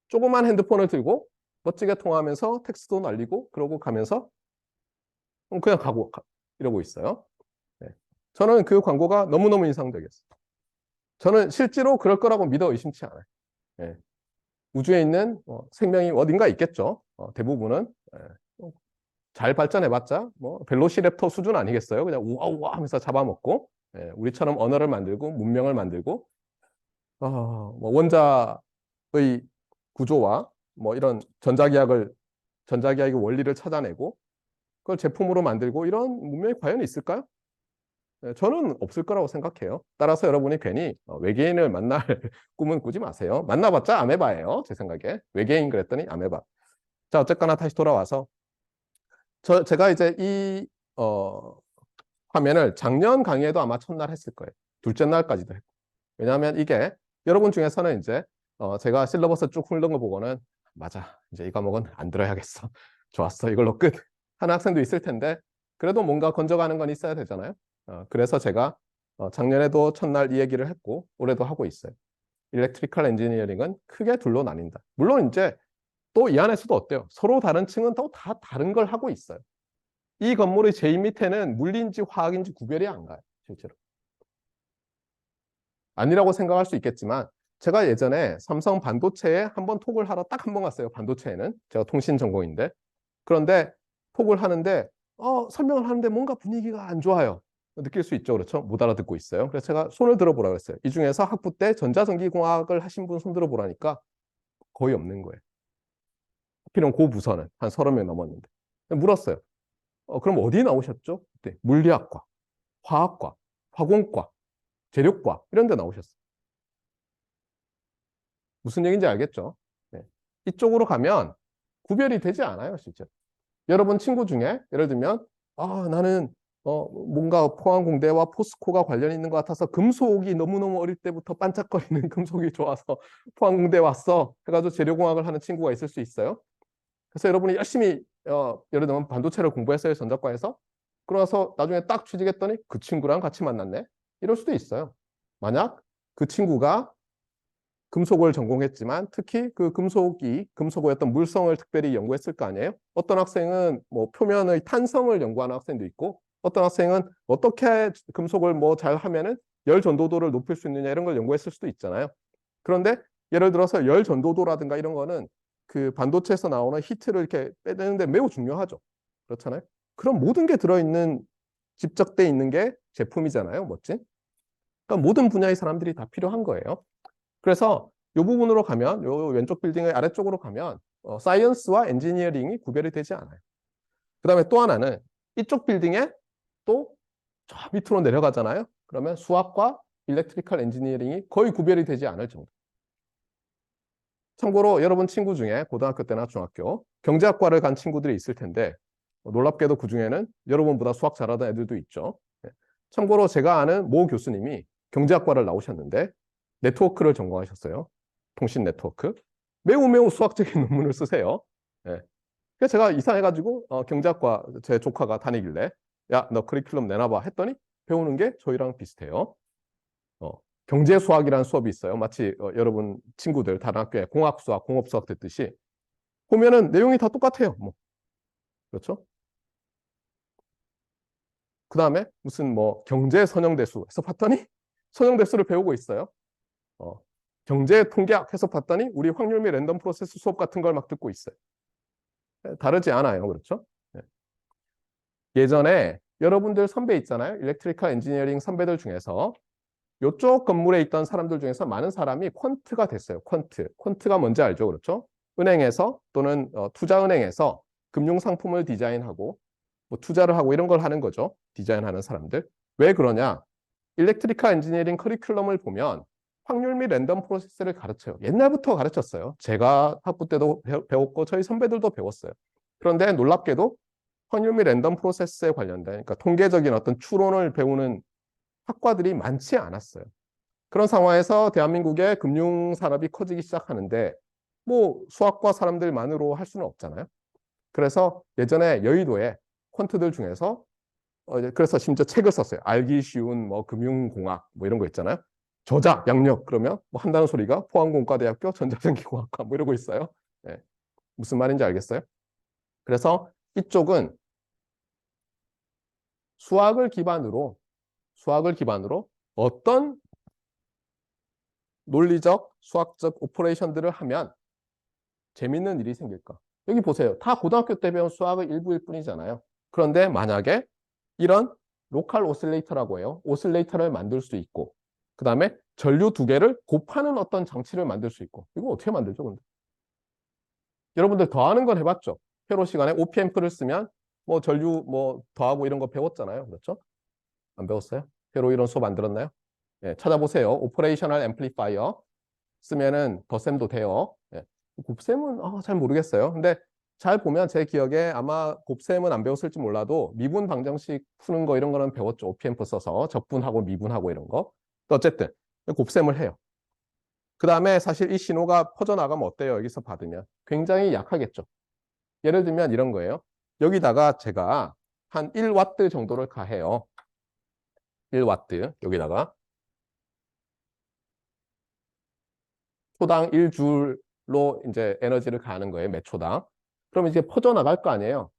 조그만 핸드폰을 들고 멋지게 통화하면서 텍스트도 날리고 그러고 가면서 그냥 이러고 있어요. 네. 저는 그 광고가 너무너무 인상적이었어요. 저는 실제로 그럴 거라고 믿어 의심치 않아요. 네. 우주에 있는 생명이 어딘가 있겠죠. 대부분은 잘 발전해봤자 뭐 벨로시랩터 수준 아니겠어요? 그냥 우아우아 하면서 잡아먹고 우리처럼 언어를 만들고 문명을 만들고 뭐 원자의 구조와 뭐 이런 전자기학의 원리를 찾아내고 그걸 제품으로 만들고 이런 문명이 과연 있을까요? 저는 없을 거라고 생각해요. 따라서 여러분이 괜히 외계인을 만날 꿈은 꾸지 마세요. 만나봤자 아메바예요. 제 생각에. 외계인 그랬더니 아메바. 자, 어쨌거나 다시 돌아와서 제가 이제 이 화면을 작년 강의에도 아마 첫날 했을 거예요. 둘째 날까지도 했고. 왜냐하면 이게 여러분 중에서는 이제 제가 실러버스 쭉 훑는 거 보고는 맞아. 이제 이 과목은 안 들어야겠어. 좋았어. 이걸로 끝. 하는 학생도 있을 텐데 그래도 뭔가 건져가는 건 있어야 되잖아요. 그래서 제가 작년에도 첫날 이 얘기를 했고 올해도 하고 있어요. 일렉트리컬 엔지니어링은 크게 둘로 나뉜다. 물론 이제 또 이 안에서도 어때요? 서로 다른 층은 또 다 다른 걸 하고 있어요. 이 건물의 제일 밑에는 물리인지 화학인지 구별이 안 가요. 실제로. 아니라고 생각할 수 있겠지만 제가 예전에 삼성 반도체에 한번 톡을 하러 딱 한 번 갔어요. 반도체에는. 제가 통신 전공인데. 그런데 톡을 하는데 설명을 하는데 뭔가 분위기가 안 좋아요. 느낄 수 있죠. 그렇죠? 못 알아듣고 있어요. 그래서 제가 손을 들어보라고 했어요. 이 중에서 학부 때 전자전기공학을 하신 분 손 들어보라니까 거의 없는 거예요. 하필이면 그 부서는 한 30명 넘었는데. 물었어요. 그럼 어디 나오셨죠? 네, 물리학과, 화학과, 화공과, 재료과 이런 데 나오셨어요. 무슨 얘기인지 알겠죠? 네. 이쪽으로 가면 구별이 되지 않아요, 실제로. 여러분 친구 중에 예를 들면 나는 뭔가 포항공대와 포스코가 관련이 있는 것 같아서 금속이 너무너무 어릴 때부터 반짝거리는 금속이 좋아서 포항공대 왔어 해가지고 재료공학을 하는 친구가 있을 수 있어요. 그래서 여러분이 열심히 예를 들면 반도체를 공부했어요, 전자과에서. 그러서 나중에 딱 취직했더니 그 친구랑 같이 만났네. 이럴 수도 있어요. 만약 그 친구가 금속을 전공했지만 특히 그 금속의 어떤 물성을 특별히 연구했을 거 아니에요? 어떤 학생은 뭐 표면의 탄성을 연구하는 학생도 있고 어떤 학생은 어떻게 금속을 뭐 잘 하면은 열 전도도를 높일 수 있느냐 이런 걸 연구했을 수도 있잖아요. 그런데 예를 들어서 열 전도도라든가 이런 거는 그 반도체에서 나오는 히트를 이렇게 빼내는데 매우 중요하죠. 그렇잖아요. 그럼 모든 게 들어있는 집적돼 있는 게 제품이잖아요. 멋진. 그러니까 모든 분야의 사람들이 다 필요한 거예요. 그래서 이 부분으로 가면 요 왼쪽 빌딩의 아래쪽으로 가면 사이언스와 엔지니어링이 구별이 되지 않아요. 그다음에 또 하나는 이쪽 빌딩에 또 저 밑으로 내려가잖아요. 그러면 수학과 일렉트리컬 엔지니어링이 거의 구별이 되지 않을 정도. 참고로 여러분 친구 중에 고등학교 때나 중학교 경제학과를 간 친구들이 있을 텐데 놀랍게도 그중에는 여러분보다 수학 잘하던 애들도 있죠. 참고로 제가 아는 모 교수님이 경제학과를 나오셨는데 네트워크를 전공하셨어요. 통신 네트워크. 매우 매우 수학적인 논문을 쓰세요. 그래서 제가 이상해가지고 경제학과 제 조카가 다니길래 야, 너 커리큘럼 내놔봐 했더니 배우는 게 저희랑 비슷해요. 경제 수학이라는 수업이 있어요. 마치 여러분 친구들 다른 학교에 공학 수학, 공업 수학 듣듯이 보면은 내용이 다 똑같아요. 뭐 그렇죠? 그 다음에 무슨 뭐 경제 선형대수 해서 봤더니 선형대수를 배우고 있어요. 어, 경제 통계학 해서 봤더니 우리 확률 및 랜덤 프로세스 수업 같은 걸 막 듣고 있어요. 다르지 않아요. 그렇죠? 네. 예전에 여러분들 선배 있잖아요. 일렉트리컬 엔지니어링 선배들 중에서 이쪽 건물에 있던 사람들 중에서 많은 사람이 퀀트가 됐어요. 퀀트. 퀀트가 뭔지 알죠? 그렇죠? 은행에서 또는 투자은행에서 금융상품을 디자인하고 뭐 투자를 하고 이런 걸 하는 거죠. 디자인하는 사람들. 왜 그러냐? 일렉트리컬 엔지니어링 커리큘럼을 보면 확률 및 랜덤 프로세스를 가르쳐요. 옛날부터 가르쳤어요. 제가 학부 때도 배웠고 저희 선배들도 배웠어요. 그런데 놀랍게도 확률 및 랜덤 프로세스에 관련된 그러니까 통계적인 어떤 추론을 배우는 학과들이 많지 않았어요. 그런 상황에서 대한민국의 금융산업이 커지기 시작하는데 뭐 수학과 사람들만으로 할 수는 없잖아요. 그래서 예전에 여의도에 퀀트들 중에서 그래서 심지어 책을 썼어요. 알기 쉬운 뭐 금융공학 뭐 이런 거 있잖아요. 저자 양력 그러면 뭐 한다는 소리가 포항공과대학교 전자전기공학과 뭐 이러고 있어요. 네. 무슨 말인지 알겠어요? 그래서 이쪽은 수학을 기반으로 어떤 논리적, 수학적 오퍼레이션들을 하면 재밌는 일이 생길까? 여기 보세요. 다 고등학교 때 배운 수학의 일부일 뿐이잖아요. 그런데 만약에 이런 로컬 오실레이터라고 해요. 오실레이터를 만들 수 있고 그 다음에 전류 두 개를 곱하는 어떤 장치를 만들 수 있고 이거 어떻게 만들죠? 근데? 여러분들 더하는 건 해봤죠? 회로 시간에 OPM프를 쓰면 뭐 전류 뭐 더하고 이런 거 배웠잖아요. 그렇죠? 안 배웠어요? 회로 이론 수업 안 들었나요? 예, 찾아보세요. 오퍼레이셔널 앰플리파이어 쓰면은 덧셈도 돼요. 예. 곱셈은 잘 모르겠어요. 근데 잘 보면 제 기억에 아마 곱셈은 안 배웠을지 몰라도 미분 방정식 푸는 거 이런 거는 배웠죠. OPMF 써서 적분하고 미분하고 이런 거. 또 어쨌든 곱셈을 해요. 그 다음에 사실 이 신호가 퍼져나가면 어때요? 여기서 받으면 굉장히 약하겠죠. 예를 들면 이런 거예요. 여기다가 제가 한 1와트 정도를 가해요. 1와트 여기다가 초당 1줄로 이제 에너지를 가하는 거예요. 몇 초당. 그러면 이제 퍼져나갈 거 아니에요.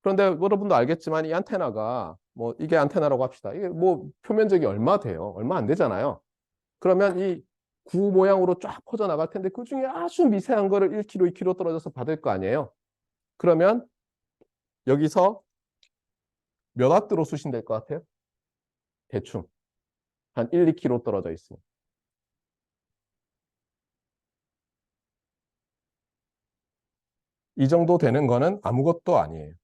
그런데 여러분도 알겠지만 이 안테나가 뭐 이게 안테나라고 합시다. 이게 뭐 표면적이 얼마 돼요? 얼마 안 되잖아요. 그러면 이 구 모양으로 쫙 퍼져나갈 텐데 그중에 아주 미세한 거를 1km, 2km 떨어져서 받을 거 아니에요. 그러면 여기서 몇 와트로 수신될 것 같아요? 대충 한 1, 2km 떨어져 있으면. 이 정도 되는 거는 아무것도 아니에요.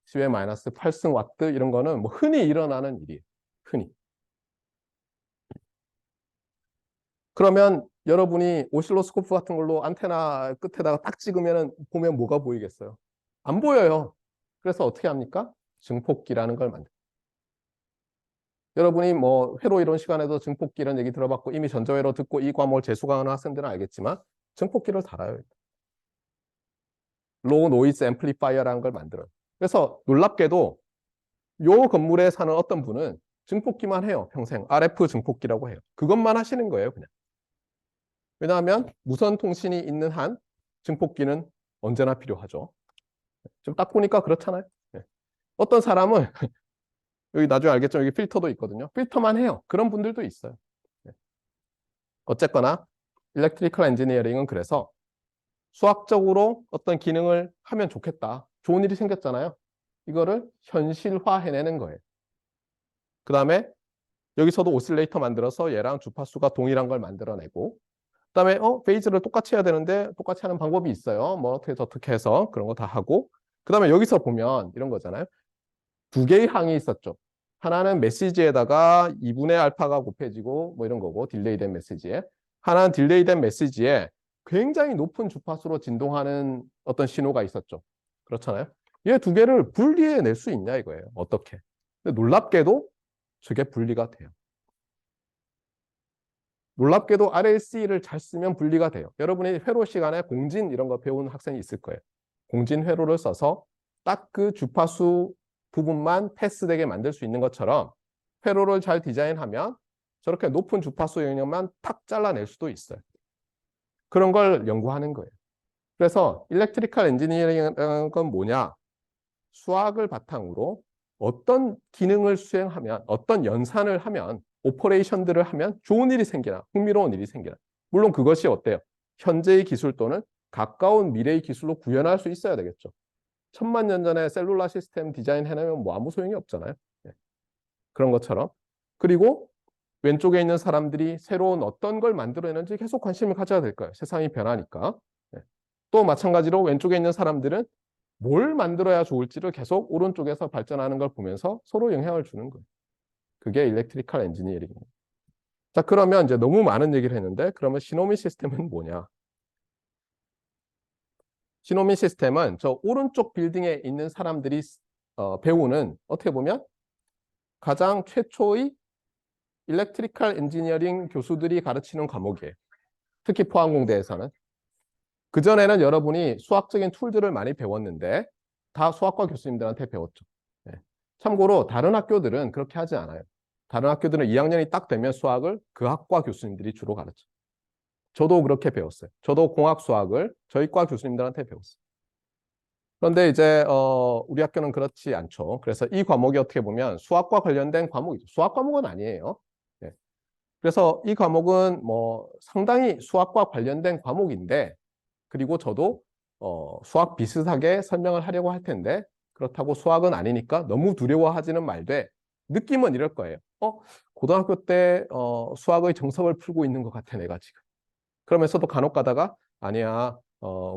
10의 마이너스 8승 와트 이런 거는 뭐 흔히 일어나는 일이에요. 흔히. 그러면 여러분이 오실로스코프 같은 걸로 안테나 끝에다가 딱 찍으면 보면 뭐가 보이겠어요? 안 보여요. 그래서 어떻게 합니까? 증폭기라는 걸 만들어요. 여러분이 뭐 회로 이론 시간에도 증폭기 이런 얘기 들어봤고 이미 전자회로 듣고 이 과목을 재수강하는 학생들은 알겠지만 증폭기를 달아요. 로우 노이즈 앰플리파이어라는 걸 만들어요. 그래서 놀랍게도 요 건물에 사는 어떤 분은 증폭기만 해요. 평생. RF 증폭기라고 해요. 그것만 하시는 거예요. 그냥. 왜냐하면 무선 통신이 있는 한 증폭기는 언제나 필요하죠. 지금 딱 보니까 그렇잖아요. 네. 어떤 사람은 여기 나중에 알겠지만 여기 필터도 있거든요. 필터만 해요. 그런 분들도 있어요. 네. 어쨌거나 일렉트리컬 엔지니어링은 그래서 수학적으로 어떤 기능을 하면 좋겠다. 좋은 일이 생겼잖아요. 이거를 현실화해내는 거예요. 그 다음에 여기서도 오실레이터 만들어서 얘랑 주파수가 동일한 걸 만들어내고 그다음에 페이즈를 똑같이 해야 되는데 똑같이 하는 방법이 있어요. 뭐 어떻게 저떻게 해서 그런 거 다 하고 그다음에 여기서 보면 이런 거잖아요. 두 개의 항이 있었죠. 하나는 메시지에다가 2분의 알파가 곱해지고 뭐 이런 거고 딜레이된 메시지에 하나는 딜레이된 메시지에 굉장히 높은 주파수로 진동하는 어떤 신호가 있었죠. 그렇잖아요. 얘 두 개를 분리해낼 수 있냐 이거예요. 어떻게? 근데 놀랍게도 저게 분리가 돼요. 놀랍게도 RLC를 잘 쓰면 분리가 돼요. 여러분이 회로 시간에 공진 이런 거 배운 학생이 있을 거예요. 공진 회로를 써서 딱 그 주파수 부분만 패스되게 만들 수 있는 것처럼 회로를 잘 디자인하면 저렇게 높은 주파수 영역만 탁 잘라낼 수도 있어요. 그런 걸 연구하는 거예요. 그래서 일렉트리컬 엔지니어링은 건 뭐냐? 수학을 바탕으로 어떤 기능을 수행하면 어떤 연산을 하면 오퍼레이션들을 하면 좋은 일이 생기나 흥미로운 일이 생기나 물론 그것이 어때요? 현재의 기술 또는 가까운 미래의 기술로 구현할 수 있어야 되겠죠. 1000만 년 전에 셀룰라 시스템 디자인 해내면 뭐 아무 소용이 없잖아요. 네. 그런 것처럼 그리고 왼쪽에 있는 사람들이 새로운 어떤 걸 만들어내는지 계속 관심을 가져야 될 거예요. 세상이 변하니까. 네. 또 마찬가지로 왼쪽에 있는 사람들은 뭘 만들어야 좋을지를 계속 오른쪽에서 발전하는 걸 보면서 서로 영향을 주는 거예요. 그게 일렉트리컬 엔지니어링이에요. 자, 그러면 이제 너무 많은 얘기를 했는데 그러면 시노미 시스템은 뭐냐? 시노미 시스템은 저 오른쪽 빌딩에 있는 사람들이 배우는 어떻게 보면 가장 최초의 일렉트리컬 엔지니어링 교수들이 가르치는 과목이에요. 특히 포항공대에서는. 그전에는 여러분이 수학적인 툴들을 많이 배웠는데 다 수학과 교수님들한테 배웠죠. 네. 참고로 다른 학교들은 그렇게 하지 않아요. 다른 학교들은 2학년이 딱 되면 수학을 그 학과 교수님들이 주로 가르쳐. 저도 그렇게 배웠어요. 저도 공학 수학을 저희 과 교수님들한테 배웠어요. 그런데 이제 우리 학교는 그렇지 않죠. 그래서 이 과목이 어떻게 보면 수학과 관련된 과목이죠. 수학 과목은 아니에요. 네. 그래서 이 과목은 뭐 상당히 수학과 관련된 과목인데 그리고 저도 수학 비슷하게 설명을 하려고 할 텐데 그렇다고 수학은 아니니까 너무 두려워하지는 말되 느낌은 이럴 거예요. 고등학교 때 수학의 정석을 풀고 있는 것 같아 내가 지금. 그러면서도 간혹 가다가 아니야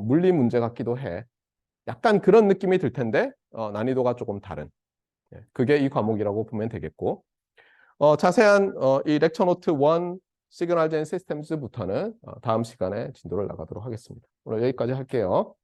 물리 문제 같기도 해. 약간 그런 느낌이 들 텐데 난이도가 조금 다른. 그게 이 과목이라고 보면 되겠고, 자세한 이 렉처 노트 1 시그널 젠 시스템즈부터는 다음 시간에 진도를 나가도록 하겠습니다. 오늘 여기까지 할게요.